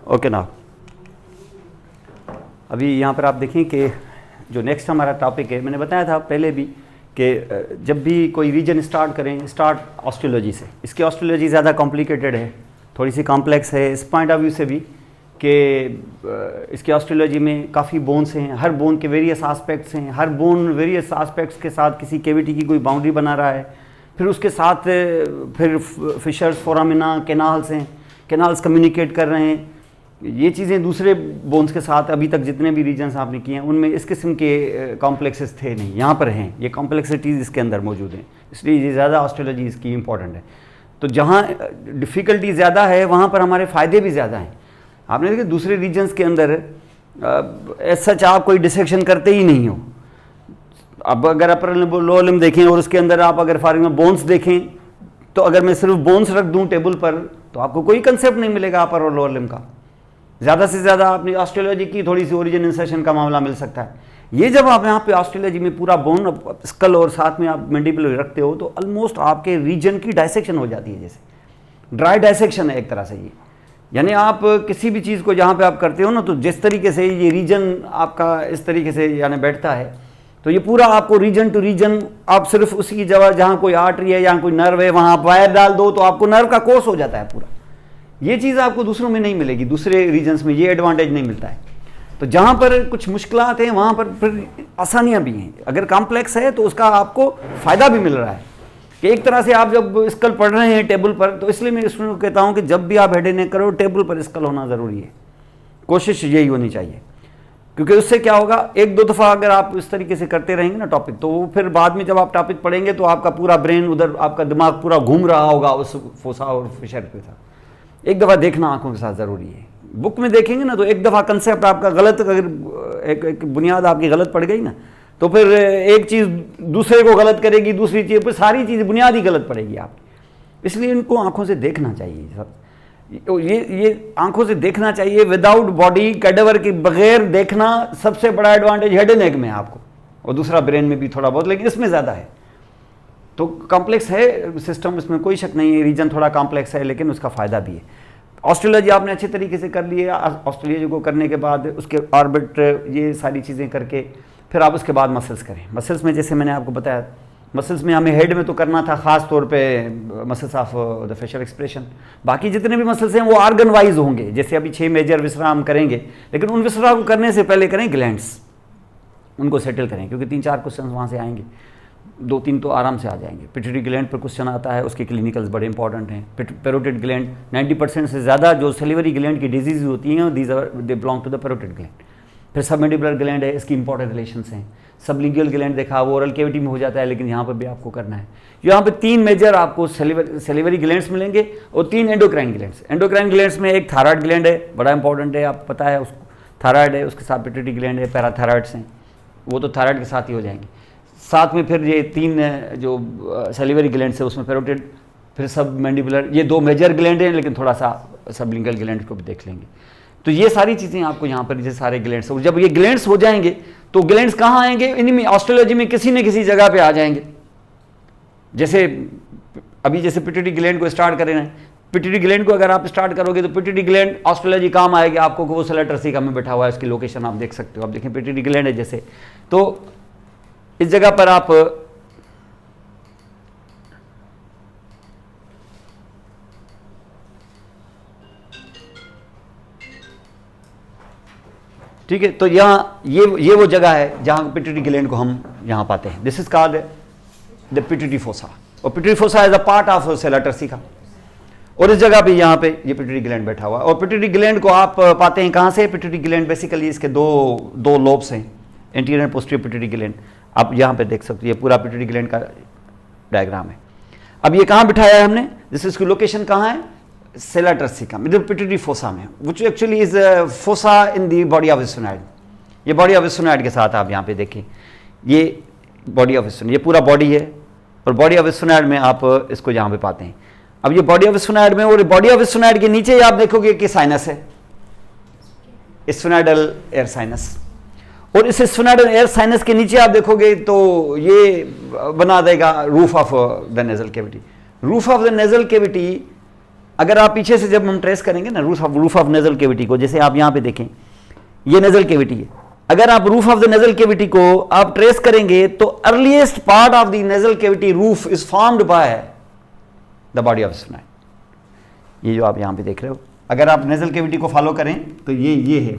Okay ना, अभी यहाँ पर आप देखें कि जो नेक्स्ट हमारा टॉपिक है, मैंने बताया था पहले भी कि जब भी कोई रीजन स्टार्ट करें, स्टार्ट ऑस्ट्रोलॉजी से। इसकी ऑस्ट्रोलॉजी ज़्यादा कॉम्प्लिकेटेड है, थोड़ी सी कॉम्प्लेक्स है इस पॉइंट ऑफ व्यू से भी कि इसकी ऑस्ट्रोलॉजी में काफ़ी बोन्स हैं, हर बोन के वेरियस आस्पेक्ट्स हैं, हर बोन वेरियस आस्पेक्ट्स के साथ किसी कैविटी की कोई बाउंड्री बना रहा है, फिर उसके साथ फिर फिशर्स, फोरामिना, कैनाल्स हैं, कैनाल्स कम्युनिकेट कर रहे हैं। ये चीज़ें दूसरे बोन्स के साथ अभी तक जितने भी रीजन्स आपने किए हैं उनमें इस किस्म के कॉम्प्लेक्सेस थे नहीं, यहाँ पर हैं, ये कॉम्प्लेक्सिटीज़ इसके अंदर मौजूद हैं, इसलिए ये ज़्यादा ऑस्ट्रोलॉजी इसकी इंपॉर्टेंट है। तो जहाँ डिफ़िकल्टी ज़्यादा है वहाँ पर हमारे फ़ायदे भी ज़्यादा हैं। आपने देखा दूसरे रीजन्स के अंदर एज सच आप कोई डिसेक्शन करते ही नहीं हो। अब अगर अपर लोअर लिम्ब देखें और उसके अंदर आप अगर फॉर एग्जाम्पल बोन्स देखें, तो अगर मैं सिर्फ बोन्स रख दूं टेबल पर तो आपको कोई कंसेप्ट नहीं मिलेगा अपर और लोअर लिम्ब का। ज़्यादा से ज़्यादा आपने ऑस्ट्रोलॉजी की थोड़ी सी ओरिजिन इंसर्शन का मामला मिल सकता है। ये जब आप यहाँ पे ऑस्ट्रोलॉजी में पूरा बोन, स्कल और साथ में आप मैंडिबल रखते हो तो ऑलमोस्ट आपके रीजन की डायसेक्शन हो जाती है, जैसे ड्राई डायसेक्शन है एक तरह से ये। यानी आप किसी भी चीज़ को जहाँ पे आप करते हो ना, तो जिस तरीके से ये रीजन आपका इस तरीके से यानी बैठता है, तो ये पूरा आपको रीजन टू रीजन, आप सिर्फ उसी जगह जहाँ कोई आर्टरी है, जहाँ कोई नर्व है, वहाँ आप वायर डाल दो तो आपको नर्व का कोर्स हो जाता है पूरा। ये चीज़ आपको दूसरों में नहीं मिलेगी, दूसरे रीजन्स में ये एडवांटेज नहीं मिलता है। तो जहाँ पर कुछ मुश्किलात हैं वहाँ पर फिर आसानियाँ भी हैं। अगर कॉम्प्लेक्स है तो उसका आपको फ़ायदा भी मिल रहा है कि एक तरह से आप जब स्कल पढ़ रहे हैं टेबल पर, तो इसलिए मैं स्टूडेंट को कहता हूँ कि जब भी आप हेड एंड नेक करो टेबल पर स्कल होना ज़रूरी है, कोशिश यही होनी चाहिए। क्योंकि उससे क्या होगा, एक दो दफ़ा अगर आप इस तरीके से करते रहेंगे ना टॉपिक, तो फिर बाद में जब आप टॉपिक पढ़ेंगे तो आपका पूरा ब्रेन उधर, आपका दिमाग पूरा घूम रहा होगा उस फोसा और फिशर के साथ। एक दफ़ा देखना आंखों के साथ ज़रूरी है। बुक में देखेंगे ना तो एक दफ़ा कंसेप्ट आपका गलत, अगर एक बुनियाद आपकी गलत पड़ गई ना, तो फिर एक चीज़ दूसरे को गलत करेगी, दूसरी चीज़ फिर सारी चीज़ बुनियाद ही गलत पड़ेगी आपकी। इसलिए इनको आंखों से देखना चाहिए सब। ये आंखों से देखना चाहिए, विदाउट बॉडी कैडेवर के बगैर देखना सबसे बड़ा एडवांटेज हेड एंड नेक में है आपको, और दूसरा ब्रेन में भी थोड़ा बहुत, लेकिन इसमें ज़्यादा है। तो कॉम्प्लेक्स है सिस्टम, इसमें कोई शक नहीं है, रीजन थोड़ा कॉम्प्लेक्स है लेकिन उसका फ़ायदा भी है। ऑस्ट्रोलॉजी आपने अच्छे तरीके से कर ली है। ऑस्ट्रोलॉजी को करने के बाद उसके ऑर्बिट, ये सारी चीज़ें करके फिर आप उसके बाद मसल्स करें। मसल्स में जैसे मैंने आपको बताया, मसल्स में हमें हेड में तो करना था ख़ास तौर पे muscles of the facial expression. बाकी जितने भी मसल्स हैं वो ऑर्गन वाइज होंगे, जैसे अभी 6 मेजर विश्राम करेंगे, लेकिन उन विश्राम को करने से पहले करें ग्लैंड्स, उनको सेटल करें, क्योंकि 3-4 क्वेश्चन वहाँ से आएंगे, 2-3 तो आराम से आ जाएंगे। पिट्यूटरी ग्लैंड पर क्वेश्चन आता है, उसके क्लिनिकल्स बड़े इंपॉर्टेंट हैं। पैरोटिड ग्लैंड, 90% से ज़्यादा जो सेलिवरी ग्लैंड की डिजीज होती हैं they belong to the parotid gland. फिर सबमेंडिबुलर ग्लैंड है, इसकी इंपॉर्टेंट रिलेशंस हैं। सबलिंगुअल ग्लैंड देखा, वो ओरल कैविटी में हो जाता है, लेकिन यहाँ पर भी आपको करना है। यहाँ पे 3 मेजर आपको सेलिवरी ग्लैंड्स मिलेंगे और 3 एंडोक्राइन ग्लैंड्स। एंडोक्राइन ग्लैंड्स में एक थायराइड ग्लैंड है, बड़ा इंपॉर्टेंट है, आपको पता है उसको, थायराइड है, उसके साथ पिट्यूटरी ग्लैंड है, पैराथायराइड्स हैं, वो तो थायराइड के साथ ही हो जाएंगे। साथ में फिर ये 3 जो सेलिवरी ग्लैंड्स है उसमें पैरोटिड, फिर सब मैंडिबुलर, ये 2 मेजर ग्लैंड हैं, लेकिन थोड़ा सा सबलिंगुअल ग्लैंड को भी देख लेंगे। तो ये सारी चीज़ें आपको यहाँ पर, ये सारे ग्लैंड्स, और जब ये ग्लैंड्स हो जाएंगे तो ग्लैंड्स कहाँ आएंगे, इनमें ऑस्ट्रोलॉजी में किसी न किसी जगह पे आ जाएंगे। जैसे अभी जैसे पिट्यूटरी ग्लैंड को स्टार्ट करें, पिट्यूटरी ग्लैंड को अगर आप स्टार्ट करोगे तो पिट्यूटरी ग्लैंड ऑस्ट्रोलॉजी काम आएगी आपको, वो सेलेटर सी का में बैठा हुआ है, इसकी लोकेशन आप देख सकते हो। आप देखें पिट्यूटरी ग्लैंड है जैसे, तो इस जगह पर आप ठीक है, तो यहाँ ये वो जगह है जहाँ पिट्यूटरी ग्लैंड को हम यहाँ पाते हैं। This is called the pituitary fossa, और pituitary fossa is a part of sella turcica का। और इस जगह पे यहाँ पे ये पिट्यूटरी ग्लैंड बैठा हुआ है। और पिट्यूटरी ग्लैंड को आप पाते हैं कहाँ से, पिट्यूटरी ग्लैंड बेसिकली इसके दो लोब्स हैं, anterior and posterior pituitary gland. आप यहाँ पे देख सकते हो, ये पूरा पिट्यूटरी ग्लैंड का डायग्राम है। अब ये कहाँ बिठाया है हमने, जैसे इसकी लोकेशन कहाँ है, सेलेटर सी का, मिडिल पिट्यूटरी फोसा में, which actually is fossa in the body of sphenoid. ये बॉडी ऑफ स्फेनॉइड के साथ आप यहाँ पे देखें, ये बॉडी ऑफ स्फेनॉइड, ये पूरा बॉडी है, और बॉडी ऑफ स्फेनॉइड में आप इसको यहाँ पे पाते हैं। अब ये बॉडी ऑफ स्फेनॉइड में, और बॉडी ऑफ स्फेनॉइड के नीचे आप देखोगे कि साइनस है, स्फेनॉइडल एयर साइनस। और इस स्फेनॉइडल एयर साइनस के नीचे आप देखोगे तो ये बना देगा roof of the nasal cavity. Roof of the nasal cavity अगर आप पीछे से जब हम ट्रेस करेंगे ना रूफ ऑफ नेजल केविटी को, जैसे आप यहां पे देखें ये नेजल केविटी है, अगर आप roof of the nasal cavity को आप ट्रेस करेंगे तो earliest part of the nasal cavity roof is formed by the body of sphenoid. ये जो आप यहां पे देख रहे हो, अगर आप नेजल केविटी को फॉलो करें तो ये है,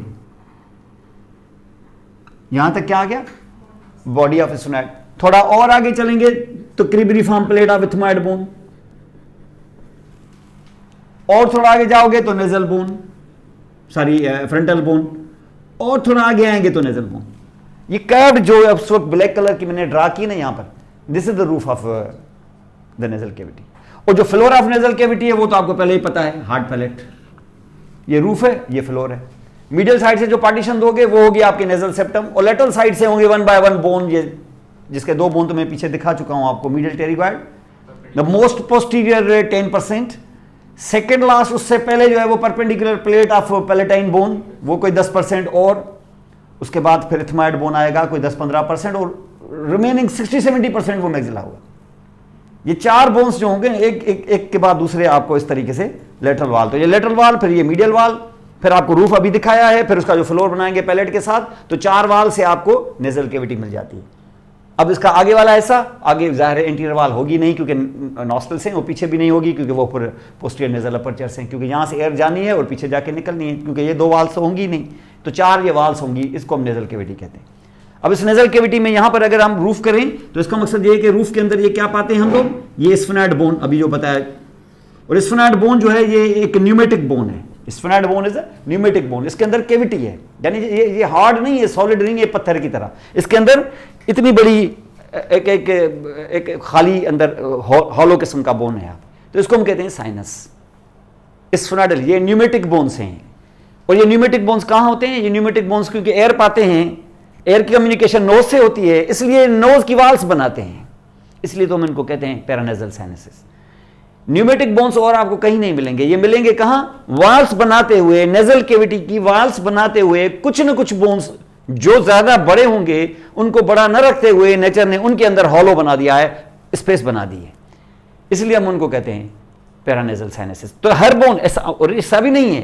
यहां तक क्या आ गया, बॉडी ऑफ स्फिनाइड। थोड़ा और आगे चलेंगे तो क्रिबरिफॉर्म प्लेट ऑफ इथमॉइड बोन, और थोड़ा आगे जाओगे तो nasal bone, sorry frontal bone, और थोड़ा आगे आएंगे तो नेजल बोन। ये कर्व जो उस वक्त ब्लैक कलर की मैंने ड्रा की ना यहां पर, this is the roof of the nasal cavity. और जो फ्लोर ऑफ नेजल केविटी है वो तो आपको पहले ही पता है, हार्ड पैलेट। ये रूफ है, ये फ्लोर है। मिडिल साइड से जो पार्टीशन दोगे वो होगी आपके नेजल सेप्टम, और लेटरल साइड से होंगे 1 बाय 1 बोन, ये जिसके 2 बोन तो मैं पीछे दिखा चुका हूं आपको। Medial pterygoid, the most posterior 10%, second last उससे पहले जो है वो perpendicular plate of palatine bone, वो कोई 10%, और उसके बाद फिर इथमॉइड बोन आएगा कोई 10-15%, और रिमेनिंग 60-70% वो मैक्सिला होगा। ये 4 बोन्स जो होंगे एक के बाद दूसरे आपको इस तरीके से लेटरल वाल, तो ये लेटरल वाल, फिर ये मीडियल वाल, फिर आपको रूफ अभी दिखाया है, फिर उसका जो फ्लोर बनाएंगे पैलेट के साथ, तो 4 वाल से आपको नेजल केविटी मिल जाती है। अब इसका आगे वाला ऐसा, आगे जाहिर है एंटीरियर वाल होगी नहीं क्योंकि नॉस्ट्रल से, और पीछे भी नहीं होगी क्योंकि वो पूरे पोस्टीरियर नेजल अपर्चर से, क्योंकि यहाँ से एयर जानी है और पीछे जाके निकलनी है, क्योंकि ये 2 वाल्स तो होंगी नहीं, तो 4 ये वाल्स होंगी, इसको हम नेजल केविटी कहते हैं। अब इस नेजल केविटी में यहाँ पर अगर हम रूफ करें तो इसका मकसद ये है कि रूफ के अंदर ये क्या पाते हैं हम लोग, ये स्फिनाइड बोन अभी जो बताया, और स्फिनाइड बोन जो है ये एक न्यूमेटिक बोन है। Sphenoid bone is a pneumatic bone, इसके अंदर केविटी है, यानी ये हार्ड नहीं है, सॉलिड नहीं है पत्थर की तरह, इसके अंदर इतनी बड़ी एक खाली अंदर हॉलो किस्म का बोन है आप, तो इसको हम कहते हैं साइनस स्फिनाइडल। ये न्यूमेटिक बोन्स हैं, और ये न्यूमेटिक बोन्स कहाँ होते हैं, ये न्यूमेटिक बोन्स क्योंकि एयर पाते हैं, एयर की कम्युनिकेशन नोज से होती है, इसलिए नोज की वाल्स बनाते हैं, इसलिए तो हम इनको कहते हैं पैरानेजल साइनसेस। न्यूमेटिक बोन्स और आपको कहीं नहीं मिलेंगे, ये मिलेंगे कहां, वाल्स बनाते हुए, नेजल केविटी की वाल्स बनाते हुए, कुछ न कुछ बोन्स जो ज्यादा बड़े होंगे उनको बड़ा न रखते हुए नेचर ने उनके अंदर हॉलो बना दिया है, स्पेस बना दी है, इसलिए हम उनको कहते हैं पैरानेजल साइनसेस। तो हर बोन ऐसा, और ऐसा भी नहीं है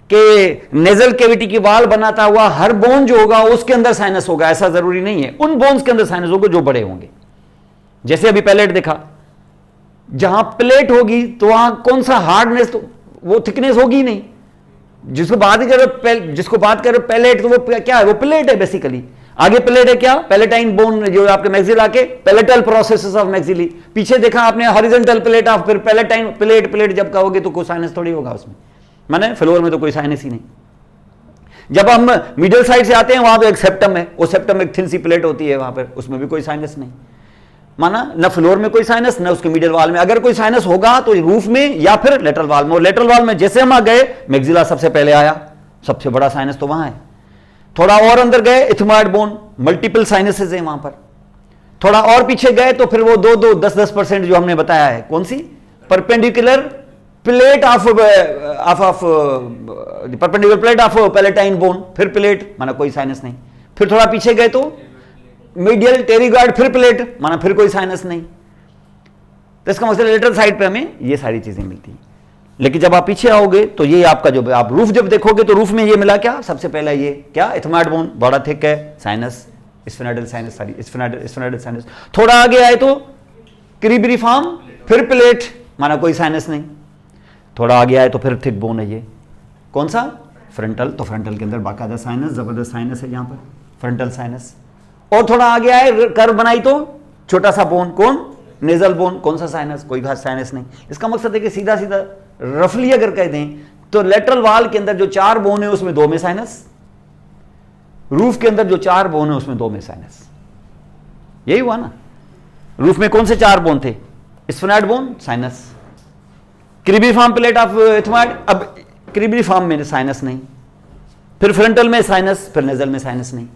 कि नेजल केविटी की वाल बनाता हुआ हर बोन जो होगा उसके अंदर साइनस होगा, ऐसा जरूरी नहीं है। उन बोन्स के अंदर साइनस होगा जो बड़े होंगे, जैसे अभी पैलेट देखा, जहां प्लेट होगी तो वहां कौन सा हार्डनेस, तो वो थिकनेस होगी नहीं। जिसको बात करो पैलेट, तो वो क्या है, वो प्लेट है बेसिकली। आगे प्लेट है क्या, पैलेटाइन बोन जो आपके मैक्सिला के पैलेटल प्रोसेसेस ऑफ मैक्सिली, पीछे देखा आपने हॉरिजॉन्टल प्लेट ऑफ, फिर पैलेटाइन प्लेट जब कहोगे तो कोई साइनस थोड़ी होगा उसमें, माने फ्लोर में तो कोई साइनस ही नहीं। जब हम मिडिल साइड से आते हैं वहां तो एक सेप्टम है, वो सेप्टम एक थिन सी प्लेट होती है वहां पर, उसमें भी कोई साइनस नहीं, माना न फ्लोर में कोई साइनस न उसके मिडिल वाल में। अगर कोई साइनस होगा तो रूफ में या फिर लेटरल वाल में, और लेटरल वाल में जैसे हम आ गए मैक्सिला सबसे पहले आया, सबसे बड़ा साइनस तो वहां है। थोड़ा और अंदर गए इथमॉइड बोन, मल्टीपल साइनसेस है वहां पर। थोड़ा और पीछे गए तो फिर वो 10% जो हमने बताया है, कौन सी, perpendicular plate of perpendicular plate of palatine bone, फिर प्लेट, माना कोई साइनस नहीं। फिर थोड़ा पीछे गए तो मीडियल टेरिगॉइड, फिर प्लेट, माना फिर कोई साइनस नहीं। तो इसका मतलब लेटरल साइड पे हमें ये सारी चीजें मिलती हैं। लेकिन जब आप पीछे आओगे तो ये आपका जो आप रूफ जब देखोगे तो रूफ में ये मिला क्या, सबसे पहला ये क्या, इथमॉइड बोन बड़ा थिक है, साइनस स्फिनाइडल साइनस, सॉरी स्फिनाइडल साइनस। थोड़ा आगे आए तो क्रिबरिफॉर्म, फिर प्लेट, माना कोई साइनस नहीं। थोड़ा आगे आए तो फिर थिक बोन है, ये कौन सा, फ्रंटल, तो फ्रंटल के अंदर बाकायदा साइनस, जबरदस्त साइनस है यहाँ पर, फ्रंटल साइनस। और थोड़ा आगे आए कर्व बनाई तो छोटा सा बोन, कौन, नेजल बोन, कौन सा साइनस, कोई खास साइनस नहीं। इसका मकसद है कि सीधा सीधा रफली अगर कह दें तो लेटरल वाल के अंदर जो 4 बोन है उसमें 2 में साइनस, रूफ के अंदर जो 4 बोन है उसमें 2 में साइनस। यही हुआ ना, रूफ में कौन से 4 बोन थे, sphenoid bone, sinus, cribriform plate of ethmoid, अब क्रिबरिफॉर्म में साइनस नहीं, फिर फ्रंटल में साइनस, फिर नेजल में साइनस नहीं।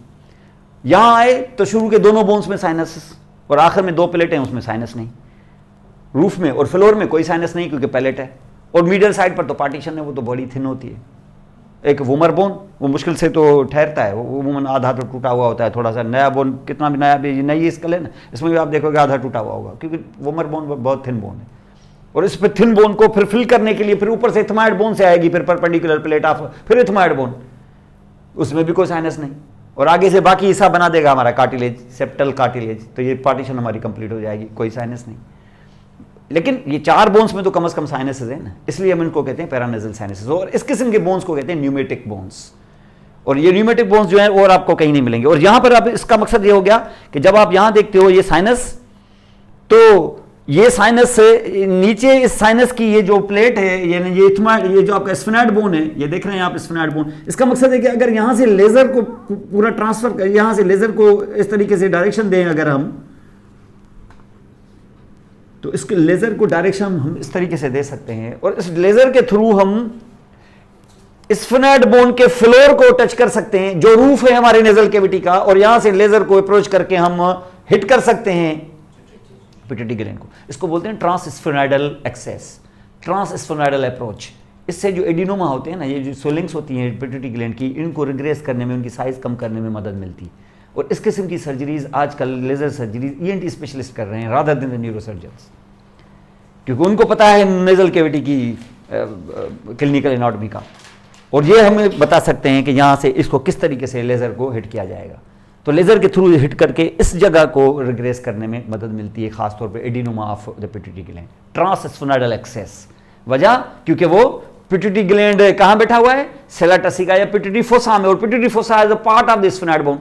यहां आए तो शुरू के दोनों बोन्स में साइनस, और आखिर में 2 प्लेटें हैं उसमें साइनस नहीं। रूफ में और फ्लोर में कोई साइनस नहीं क्योंकि पैलेट है, और मिडिल साइड पर तो पार्टीशन है, वो तो बड़ी थिन होती है। एक वूमर बोन, वो मुश्किल से तो ठहरता है, वो वूमन आधा तो टूटा हुआ होता है, थोड़ा सा नया बोन, कितना भी नया भी नई स्कल है ना, इसमें भी आप देखोगे आधा टूटा हुआ होगा, क्योंकि वूमर बोन बहुत थिन बोन है। और इस पे थिन बोन को फिर फिल करने के लिए फिर ऊपर से इथमाइड बोन से आएगी, फिर परपेंडिकुलर प्लेट ऑफ फिर इथमाइड बोन, उसमें भी कोई साइनस नहीं, और आगे से बाकी हिस्सा बना देगा हमारा कार्टिलेज, सेप्टल कार्टिलेज, तो ये पार्टीशन हमारी कंप्लीट हो जाएगी, कोई साइनस नहीं। लेकिन ये 4 बोन्स में तो कम से कम साइनसेस है ना, इसलिए हम इनको कहते हैं पैरानेजल साइनसेस, और इस किस्म के बोन्स को कहते हैं न्यूमेटिक बोन्स। और ये न्यूमेटिक बोन्स जो है और आपको कहीं नहीं मिलेंगे। और यहां पर अब इसका मकसद ये हो गया कि जब आप यहां देखते हो ये साइनस, तो ये साइनस से नीचे इस साइनस की ये जो प्लेट है, ये जो आपका स्फेनाइड बोन है, ये देख रहे हैं आप स्फेनाइड बोन, इसका मकसद है कि अगर यहां से लेजर को पूरा ट्रांसफर कर, यहां से लेजर को इस तरीके से डायरेक्शन दें अगर हम, तो इसके लेजर को डायरेक्शन हम इस तरीके से दे सकते हैं, और इस लेजर के थ्रू हम स्फेनाइड बोन के फ्लोर को टच कर सकते हैं, जो रूफ है हमारे नेजल कैविटी का, और यहां से लेजर को अप्रोच करके हम हिट कर सकते हैं पिट्यूटरी ग्लैंड को। इसको बोलते हैं ट्रांसस्फेनाइडल एक्सेस, ट्रांसस्फेनाइडल अप्रोच। इससे जो एडिनोमा होते हैं ना, ये जो स्वेलिंग्स होती हैं पिट्यूटरी ग्लैंड की, इनको रिग्रेस करने में, उनकी साइज कम करने में मदद मिलती है। और इस किस्म की सर्जरीज आजकल लेजर सर्जरीज ईएनटी स्पेशलिस्ट कर रहे हैं रादर देन द न्यूरोसर्जन्स, क्योंकि उनको पता है नेजल कैविटी की क्लिनिकल एनाटॉमी का, और ये हमें बता सकते हैं कि यहाँ से इसको किस तरीके से लेज़र को हिट किया जाएगा। तो लेज़र के थ्रू हिट करके इस जगह को रिग्रेस करने में मदद मिलती है, खासतौर पे adenoma of the pituitary gland, transsphenoidal access. वजह क्योंकि वो पिट्यूटरी ग्लैंड कहाँ बैठा हुआ है, सेला टसिका या पिट्यूटरी फोसा में, और pituitary fossa is a part of the sphenoid bone,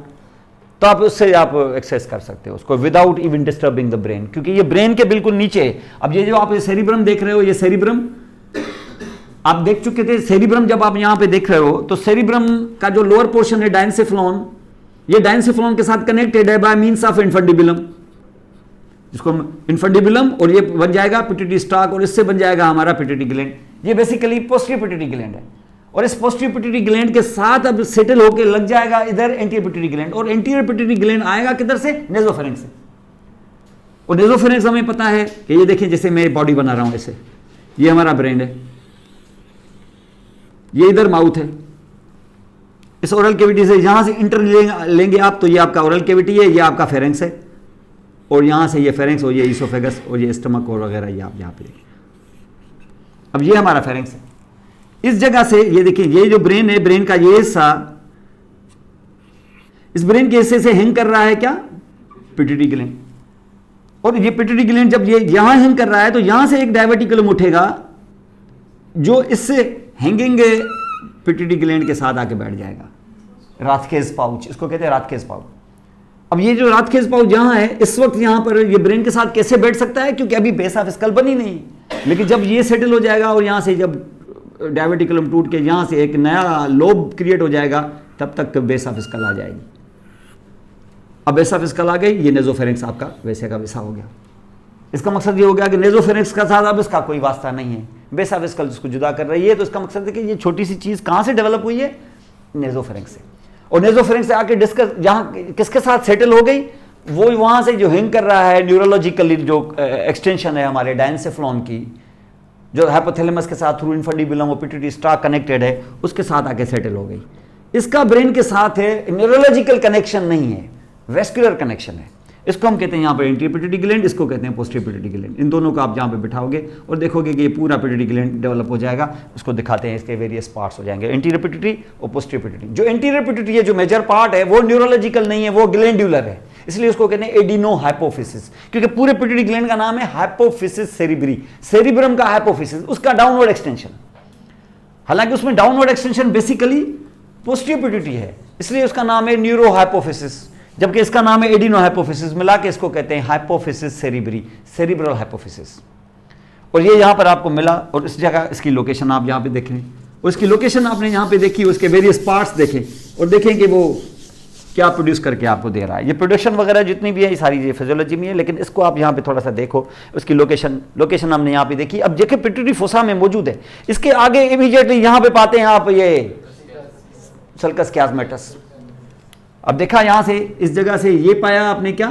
तो आप उससे आप एक्सेस कर सकते हो उसको without even disturbing the brain, क्योंकि ये ब्रेन के बिल्कुल नीचे है। अब ये जो आप सेरिब्रम देख रहे हो, ये सेरिब्रम आप देख चुके थे। सेरिब्रम जब आप यहां पे देख रहे हो, तो सेरिब्रम का जो लोअर पोर्शन है डायंसेफ्लॉन, ये डायंसेफ्लॉन के साथ कनेक्टेड है बाय मींस ऑफ इन्फंडिबुलम, जिसको इन्फंडिबुलम, और ये बन जाएगा पिट्यूटरी स्टॉक, और इससे बन जाएगा हमारा पिट्यूटरी ग्लैंड। ये बेसिकली पोस्टीरियर पिट्यूटरी ग्लैंड है, और इस पोस्टीरियर पिट्यूटरी ग्लैंड के साथ अब सेटल होकर लग जाएगा इधर एंटीरियर पिट्यूटरी ग्लैंड, और एंटीरियर पिट्यूटरी ग्लैंड आएगा किधर से, नेजोफेरिंक्स से। और नेजोफेरिंक्स हमें पता है कि ये देखिए, जैसे मैं बॉडी बना रहा हूं ऐसे, ये हमारा ब्रेन है, ये इधर माउथ है, इस ओरल कैविटी से यहां से इंटर लेंगे आप, तो ये आपका ओरल कैविटी है, ये आपका फेरेंक्स है, और यहां से ये फेरेंक्स, और ये इसोफेगस, और ये स्टमक और वगैरह, ये आप यहां पे। अब ये हमारा फेरेंक्स है। इस जगह से ये देखिए, ये जो ब्रेन है, ब्रेन का ये हिस्सा इस ब्रेन के हिस्से से हैंग कर रहा है क्या, पिट्यूटरी ग्लैंड। और ये पिट्यूटरी ग्लैंड जब ये यहां हैंग कर रहा है, तो यहां से एक डायवर्टिकुलम उठेगा जो इससे हैंगिंग पिट्यूटरी ग्लैंड के साथ आके बैठ जाएगा, राथकेज पाउच, इसको कहते हैं राथकेज पाउच। अब ये जो राथकेज पाउच जहां है, इस वक्त यहां पर ये ब्रेन के साथ कैसे बैठ सकता है, क्योंकि अभी बेस ऑफ स्कल बनी नहीं, लेकिन जब ये सेटल हो जाएगा और यहां से जब डायवर्टिकुलम टूट के यहां से एक नया लोब क्रिएट हो जाएगा, तब तक बेस ऑफ स्कल आ जाएगी। अब बेस ऑफ स्कल आ गई, ये नेजोफेरिंक्स आपका वैसे का वैसा हो गया। इसका मकसद ये हो गया कि नेजोफेरिंक्स का साथ अब इसका कोई वास्ता नहीं है, बेस ऑफ स्कल इसको जुदा कर रही है। तो इसका मकसद है कि ये छोटी सी चीज कहां से डेवलप हुई है, नेजोफेरिंक्स से, और नेजोफेरिंक्स से आके डिस्कस जहां किसके साथ सेटल हो गई, वो वहां से जो हैंग कर रहा है न्यूरोलॉजिकली जो एक्सटेंशन है हमारे डायंसेफ्लॉन की, जो हाइपोथैलेमस के साथ थ्रू इन्फंडिबुलम और पिट्यूटरी स्टॉक कनेक्टेड है, उसके साथ आके सेटल हो गई। इसका ब्रेन के साथ है, न्यूरोलॉजिकल कनेक्शन नहीं है, वेस्कुलर कनेक्शन है। इसको हम कहते हैं यहाँ पर एंटीरियर पिट्यूटरी ग्लैंड, इसको कहते हैं पोस्टीरियर पिट्यूटरी ग्लैंड। इन दोनों को आप जहाँ पे बिठाओगे और देखोगे कि ये पूरा पिट्यूटरी ग्लैंड डेवलप हो जाएगा। उसको दिखाते हैं, इसके वेरियस पार्ट्स हो जाएंगे, एंटीरियर पिट्यूटरी और पोस्टीरियर पिट्यूटरी। जो एंटीरियर पिट्यूटरी है, जो मेजर पार्ट है, वो न्यूरोलॉजिकल नहीं है, वो ग्लैंडुलर है, इसलिए उसको कहते हैं एडिनो हाइपोफिसिस, क्योंकि पूरे पिट्यूटरी ग्लैंड का नाम है हाइपोफिसिस सेरिब्री, सेरिब्रम का हाइपोफिसिस, उसका डाउनवर्ड एक्सटेंशन। हालांकि उसमें downward extension basically posterior pituitary है, इसलिए उसका नाम है न्यूरो हाइपोफिसिस, जबकि इसका नाम है एडिनो हाइपोफिसिस। मिला के इसको कहते हैं हाइपोफिसिस सेरिब्री, सेरिब्रल हाइपोफिसिस। और ये यहाँ पर आपको मिला, और इस जगह इसकी लोकेशन आप यहाँ पे देखें, और इसकी लोकेशन आपने यहाँ पे देखी, उसके वेरियस पार्ट्स देखें और देखें कि वो क्या प्रोड्यूस करके आपको दे रहा है। ये प्रोडक्शन वगैरह जितनी भी है, ये सारी ये फिजियोलॉजी में है, लेकिन इसको आप यहाँ पे थोड़ा सा देखो, उसकी लोकेशन हमने यहाँ पे देखी। अब देखिए पिट्यूटरी फोसा में मौजूद है, इसके आगे इमीडिएटली यहाँ पे पाते हैं आप ये सल्कस कियास्मेटस। अब देखा यहां से, इस जगह से ये पाया आपने क्या,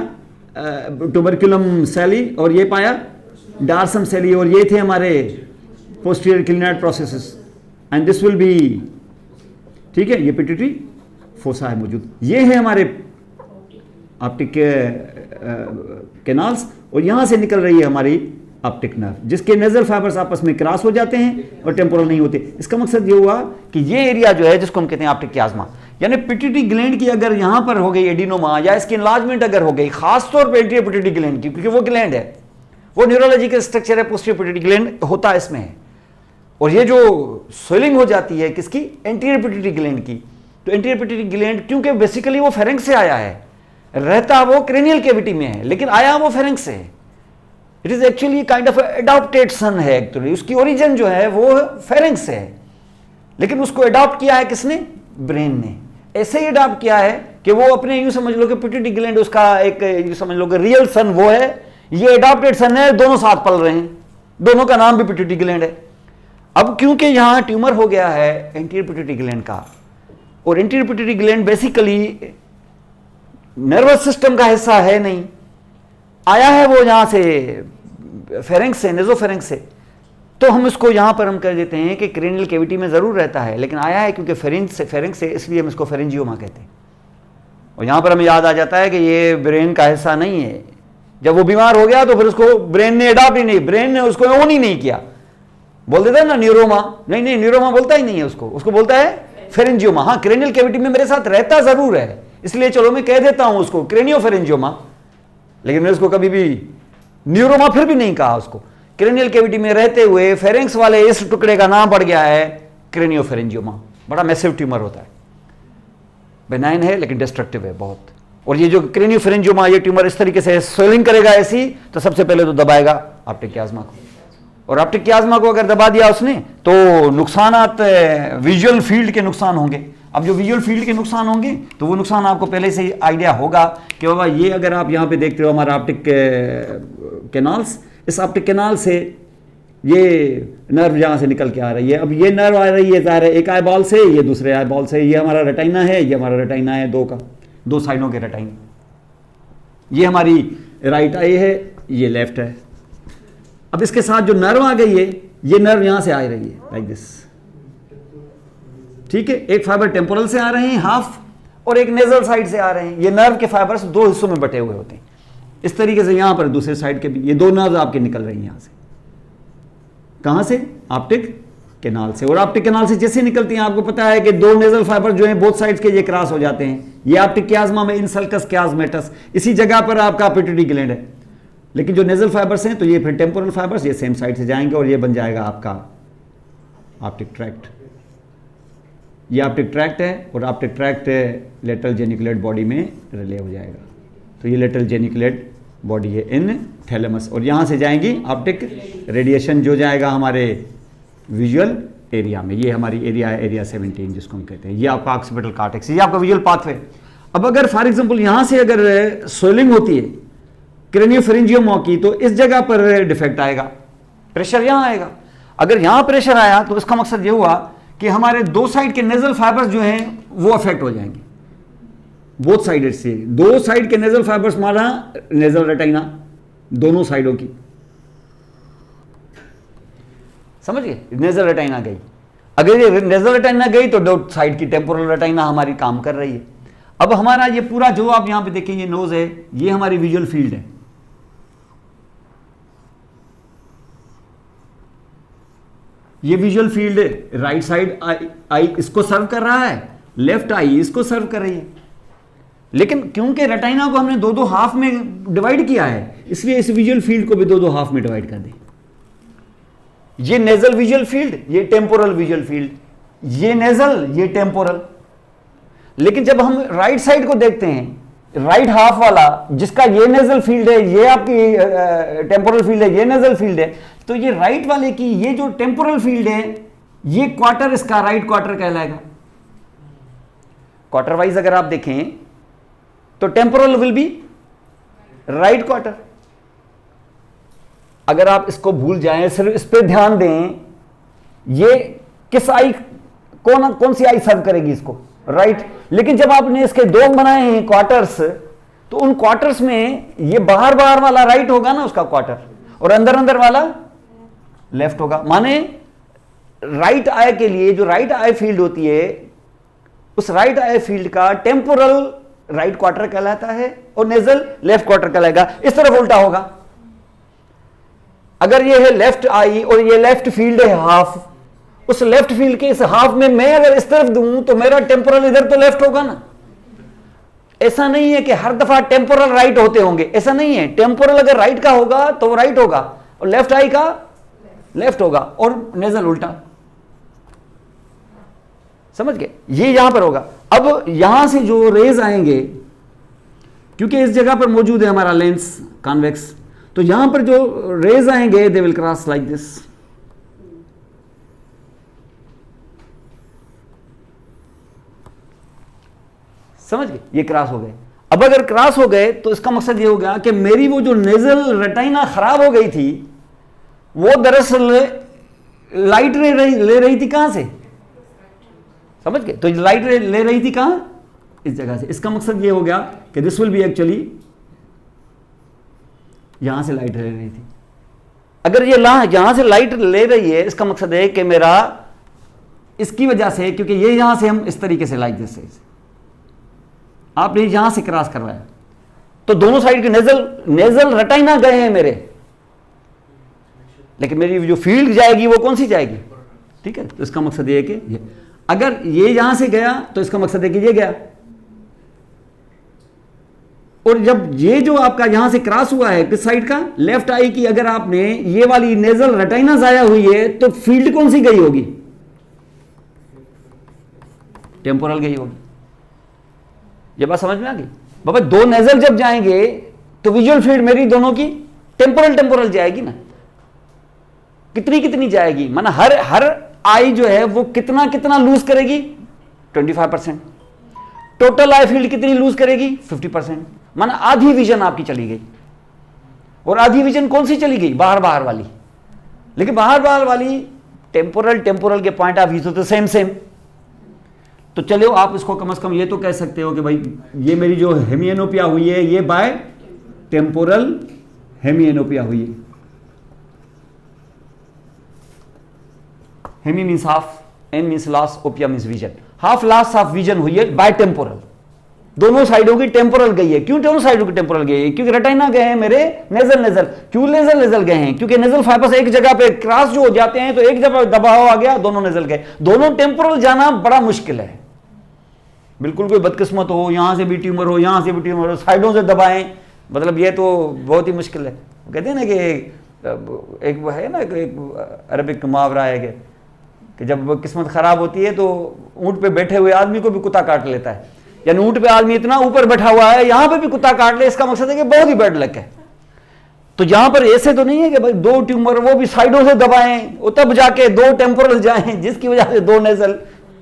ट्यूबरकुलम सेली, और ये पाया डार्सम सेली, और ये थे हमारे posterior clinoid processes, and this will be, ठीक है, ये पिट्यूटरी फोसा है मौजूद। ये है हमारे ऑप्टिक कैनाल्स, और यहां से निकल रही है हमारी ऑप्टिक नर्व, जिसके नेजल फाइबर्स आपस में क्रॉस हो जाते हैं और टेम्पोरल नहीं होते। इसका मकसद ये हुआ कि ये एरिया जो है जिसको हम कहते हैं ऑप्टिक कियाज्मा, यानी पिट्यूटरी ग्लैंड की अगर यहां पर हो गई एडिनोमा या इसकी इनलार्जमेंट अगर हो गई, खासतौर पर एंटीरियर पिट्यूटरी ग्लैंड की, क्योंकि वो ग्लैंड है, वो न्यूरोलॉजिकल स्ट्रक्चर है, पोस्टीरियर पिट्यूटरी ग्लैंड होता है इसमें है। और ये जो स्वेलिंग हो जाती है किसकी, एंटीरियर पिट्यूटरी ग्लैंड की, तो एंटीरियर पिट्यूटरी ग्लैंड क्योंकि बेसिकली वो फेरेंक्स से आया है, रहता वो क्रेनियल कैविटी में है लेकिन आया वो फेरेंक्स से है। It is actually kind of adopted son है एक्चुअली, उसकी ओरिजिन जो है वो फेरेंक्स से है, लेकिन उसको अडॉप्ट किया है किसने, ब्रेन ने। ऐसे ही अडॉप्ट किया है कि वो अपने, यूं समझ लो कि पिट्यूटरी ग्लैंड उसका एक, यूं समझ लो कि रियल सन वो है, ये अडॉप्टेड सन है, दोनों साथ पल रहे हैं, दोनों का नाम भी पिट्यूटरी ग्लैंड है। अब क्योंकि यहां ट्यूमर हो गया है एंटीरियर पिट्यूटरी ग्लैंड का, और anterior pituitary gland basically nervous system का हिस्सा है नहीं, आया है वो यहां से फेरेंक्स से, नेजोफेरेंक्स से, तो हम इसको यहां पर हम कह देते हैं कि क्रेनियल कैविटी में जरूर रहता है लेकिन आया है क्योंकि फेरेंक्स से, इसलिए हम इसको फेरेंजियोमा कहते हैं। और यहां पर हमें याद आ जाता है कि ये ब्रेन का हिस्सा नहीं है। जब वो बीमार हो गया तो फिर उसको ब्रेन ने अडॉप्ट ही नहीं, ब्रेन ने उसको ओन ही नहीं किया, बोल देता है ना न्यूरोमा, नहीं नहीं न्यूरोमा बोलता ही नहीं है उसको बोलता है फेरेंजियोमा। हाँ, क्रेनियल कैविटी में मेरे साथ रहता जरूर है, इसलिए चलो मैं कह देता हूं उसको क्रेनियोफेरेंजियोमा, लेकिन मैंने उसको कभी भी न्यूरोमा फिर भी नहीं कहा उसको। क्रेनियल कैविटी में रहते हुए फेरेंक्स वाले इस टुकड़े का नाम पड़ गया है क्रेनियोफेरेंजियोमा। बड़ा मैसिव ट्यूमर होता है, बेनाइन है लेकिन डिस्ट्रक्टिव है बहुत। और ये जो क्रेनियोफेरेंजियोमा, ये ट्यूमर इस तरीके से स्वेलिंग करेगा ऐसी, तो सबसे पहले तो दबाएगा ऑप्टिक कियाज्मा को, और ऑप्टिक कियाज्मा को अगर दबा दिया उसने तो नुकसानात विजुअल फील्ड के नुकसान होंगे। अब जो विजुअल फील्ड के नुकसान होंगे तो वो नुकसान आपको पहले से ही आइडिया होगा कि बाबा ये अगर आप यहाँ पे देखते हो हमारा ऑप्टिक कैनाल्स, इस ऑप्टिक कैनाल से ये नर्व यहाँ से निकल के आ रही है। अब ये नर्व आ रही है ज़ाहिर है एक आई बॉल से, ये दूसरे आई बॉल से, ये हमारा रेटाइना है, ये हमारा रेटाइना है दो साइडों के रेटाइना, ये हमारी राइट आई है, ये लेफ्ट है। अब इसके साथ जो नर्व आ गई है, ये नर्व यहां से आ रही है लाइक दिस, ठीक है। एक फाइबर टेम्पोरल से आ रहे हैं हाफ, और एक नेजल साइड से आ रहे हैं। ये नर्व के फाइबर्स दो हिस्सों में बटे हुए होते हैं इस तरीके से। यहां पर दूसरे साइड के भी ये दो नर्व आपके निकल रही हैं यहां से, कहां से, ऑप्टिक कैनाल से। और ऑप्टिक कैनाल से जैसे निकलती हैं आपको पता है कि दो नेजल फाइबर जो हैं बोथ साइड्स के ये क्रॉस हो जाते हैं। ये ऑप्टिक कियाज्मा में इनसल्कस कियाज्मेटस, इसी जगह पर आपका पिट्यूटरी ग्लैंड है। लेकिन जो नेजल फाइबर्स हैं तो ये फिर टेम्पोरल फाइबर्स ये सेम साइड से जाएंगे और ये बन जाएगा आपका ऑप्टिक ट्रैक्ट। ये ऑप्टिक ट्रैक्ट है और optic tract lateral geniculate body में रिले हो जाएगा। तो ये लेटरल जेनिकुलेट बॉडी है इन थैलेमस, और यहाँ से जाएंगी ऑप्टिक रेडिएशन जो जाएगा हमारे विजुअल एरिया में। ये हमारी एरिया है, एरिया 17 जिसको हम कहते हैं। ये आपका ऑक्सीपिटल कॉर्टेक्स, ये आपका विजुअल पाथवे। अब अगर फॉर एग्जांपल यहाँ से अगर स्वेलिंग होती है क्रेनियोफेरेंजियोमा की, तो इस जगह पर डिफेक्ट आएगा, प्रेशर यहाँ आएगा। अगर यहाँ प्रेशर आया तो इसका मकसद ये हुआ कि हमारे दो साइड के नेजल फाइबर्स जो हैं वो अफेक्ट हो जाएंगे, बोथ साइड से। दो साइड के नेजल फाइबर्स मारा नेजल रेटाइना दोनों साइडों की, समझ गए, नेजल रेटाइना गई। अगर ये नेजल रेटाइना गई तो दो साइड की टेम्पोरल रेटाइना हमारी काम कर रही है। अब हमारा ये पूरा जो आप यहां पे देखें ये नोज है, ये हमारी विजुअल फील्ड है। ये visual field right side I इसको सर्व कर रहा है, लेफ्ट आई इसको सर्व कर रही है। लेकिन क्योंकि रेटाइना को हमने दो दो हाफ में डिवाइड किया है, इसलिए इस विजुअल फील्ड को भी दो दो हाफ में डिवाइड कर दें। ये नेजल विजुअल फील्ड, ये टेम्पोरल विजुअल फील्ड, ये नेजल, ये टेम्पोरल। लेकिन जब हम राइट साइड को देखते हैं, राइट हाफ वाला जिसका ये नेजल फील्ड है, ये आपकी टेम्पोरल फील्ड है, ये नेजल फील्ड है, तो ये राइट वाले की ये जो टेम्पोरल फील्ड है, ये क्वार्टर इसका राइट क्वार्टर कहलाएगा। क्वार्टर वाइज अगर आप देखें तो temporal will be right quarter. अगर आप इसको भूल जाएं, सिर्फ इस पे ध्यान दें, ये किस आई, कौन सी आई सर्व करेगी इसको, राइट। लेकिन जब आपने इसके दो बनाए हैं क्वार्टर्स, तो उन क्वार्टर्स में ये बाहर बाहर वाला राइट होगा ना उसका क्वार्टर, और अंदर अंदर वाला लेफ्ट होगा। माने राइट आई के लिए जो राइट आई फील्ड होती है, उस राइट आई फील्ड का टेम्पोरल राइट क्वार्टर कहलाता है और नेजल लेफ्ट क्वार्टर कहलाएगा। इस तरफ उल्टा होगा। अगर ये है लेफ्ट आई और ये लेफ्ट फील्ड है हाफ, उस लेफ्ट फील्ड के इस हाफ में मैं अगर इस तरफ दूं तो मेरा टेम्पोरल इधर तो लेफ्ट होगा ना। ऐसा नहीं है कि हर दफा टेम्पोरल राइट होते होंगे, ऐसा नहीं है। टेम्पोरल अगर राइट का होगा तो वो राइट होगा और लेफ्ट आई का लेफ्ट होगा, और नेजल उल्टा। समझ गए? ये यहां पर होगा। अब यहां से जो रेज आएंगे, क्योंकि इस जगह पर मौजूद है हमारा लेंस कॉन्वेक्स, तो यहां पर जो रेज आएंगे they will cross like this. समझ गए? ये क्रॉस हो गए। अब अगर क्रॉस हो गए तो इसका मकसद ये हो गया कि मेरी वो जो नेजल रेटिना खराब हो गई थी, वो दरअसल लाइट रे ले रही थी कहां से? समझ गए? तो लाइट रे ले रही थी कहां? इस जगह से। इसका मकसद ये हो गया कि दिस विल बी एक्चुअली, यहां से लाइट ले रही थी। अगर ये यहां से लाइट ले रही है, इसका मकसद है कि मेरा इसकी वजह से, क्योंकि ये यहां से हम इस तरीके से लाइक दिस, आपने यहां से क्रॉस करवाया तो दोनों साइड के नेजल रेटिना गए हैं मेरे, लेकिन मेरी जो फील्ड जाएगी वो कौन सी जाएगी? ठीक है, तो इसका मकसद ये है कि अगर ये यहां से गया तो इसका मकसद है कि ये गया, और जब ये जो आपका यहां से क्रॉस हुआ है किस साइड का? लेफ्ट आई की, अगर आपने ये वाली नेजल रेटिना जाया हुई है तो फील्ड कौन सी गई होगी? टेम्पोरल गई होगी। ये बात समझ में आ गई? बाबा दो नेजल जब जाएंगे तो विजुअल फील्ड मेरी दोनों की टेम्पोरल जाएगी ना। कितनी जाएगी? माना हर आई जो है वो कितना लूज करेगी? 25%। टोटल आई फील्ड कितनी लूज करेगी? 50%। माना आधी विजन आपकी चली गई। और आधी विजन कौन सी चली गई? बाहर वाली। लेकिन बाहर वाली टेम्पोरल के पॉइंट ऑफ व्यू तो सेम। तो चलो आप इसको कम से कम ये तो कह सकते हो कि भाई ये मेरी जो हेमिएनोपिया हुई है ये बाय टेम्पोरल हेमिएनोपिया हुई है। Hemi means half, an means loss, opia means vision. Half loss of vision हुई है बाय टेम्पोरल। दोनों साइडों की टेम्पोरल गई है। क्यों दोनों साइडों की टेम्पोरल गई है? क्योंकि रेटिना गए हैं मेरे नेजल। क्यों नेजल गए हैं? क्योंकि नेजल फाइबर्स एक जगह पे क्रॉस जो हो जाते हैं तो एक जगह दबाव आ गया, दोनों नेजल गए। दोनों टेम्पोरल जाना बड़ा मुश्किल है। बिल्कुल कोई बदकिस्मत हो, यहां से भी ट्यूमर हो, यहां से भी ट्यूमर हो, साइडों से दबाएं, मतलब ये तो बहुत ही मुश्किल है। कहते हैं ना कि एक वो है ना, एक अरबिक मुहावरा है कि जब किस्मत खराब होती है तो ऊंट पे बैठे हुए आदमी को भी कुत्ता काट लेता है। यानी ऊंट पे आदमी इतना ऊपर बैठा हुआ है, यहां पे भी कुत्ता काट ले, इसका मकसद है कि बहुत ही बैड लक है। तो यहां पर ऐसे तो नहीं है कि भाई दो ट्यूमर वो भी साइडों से दबाएं, वो तब जाके दो टेम्पोरल जाएं जिसकी वजह से दो नेजल,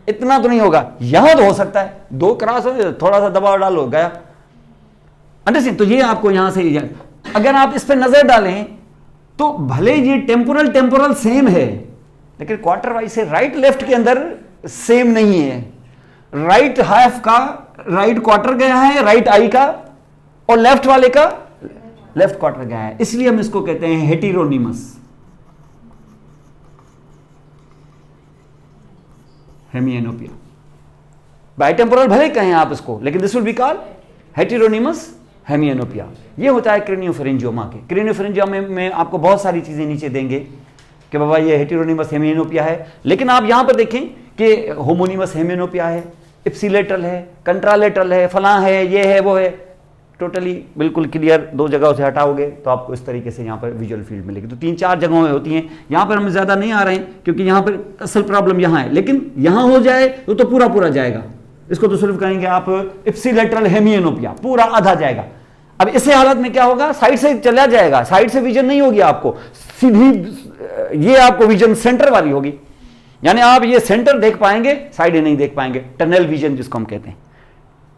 इतना तो नहीं होगा। यहां तो हो सकता है दो क्रॉस हो, थोड़ा सा दबाव डालो गया। अंडरस्टैंड? तो ये आपको यहां से, अगर आप इस पर नजर डालें तो भले ये टेम्पोरल सेम है, लेकिन क्वार्टर वाइज से राइट लेफ्ट के अंदर सेम नहीं है। राइट हाफ का राइट क्वार्टर गया है, राइट आई का, और लेफ्ट वाले का लेफ्ट क्वार्टर गया है। इसलिए हम इसको कहते हैं हेटेरोनिमस हेमिएनोपिया। बाइटेम्पोरल भले कहें आप इसको, लेकिन दिस विल बी कॉल्ड हेटेरोनिमस हेमिएनोपिया। ये होता है क्रेनियोफेरेंजियोमा के। क्रेनियोफेरेंजियोमा में आपको बहुत सारी चीजें नीचे देंगे कि बाबा ये हेटेरोनिमस हेमिएनोपिया है, लेकिन आप यहां पर देखें कि होमोनिमस हेमिएनोपिया है, इप्सिलेटरल है, कंट्रालेटरल है, फलां है, ये है, वो है। टोटली बिल्कुल क्लियर। दो जगहों से हटाओगे तो आपको इस तरीके से यहाँ पर विजुअल फील्ड मिलेगी। तो 3-4 जगहों में होती हैं। यहाँ पर हम ज़्यादा नहीं आ रहे हैं क्योंकि यहाँ पर असल प्रॉब्लम यहाँ है, लेकिन यहाँ हो जाए तो पूरा जाएगा। इसको तो सिर्फ कहेंगे आप इप्सिलेटरल हेमिएनोपिया, पूरा आधा जाएगा। अब इस हालत में क्या होगा? साइड से चला जाएगा, साइड से विजन नहीं होगी आपको, सीधी ये आपको विजन सेंटर वाली होगी। यानी आप ये सेंटर देख पाएंगे, साइड नहीं देख पाएंगे। टनल विजन जिसको हम कहते हैं।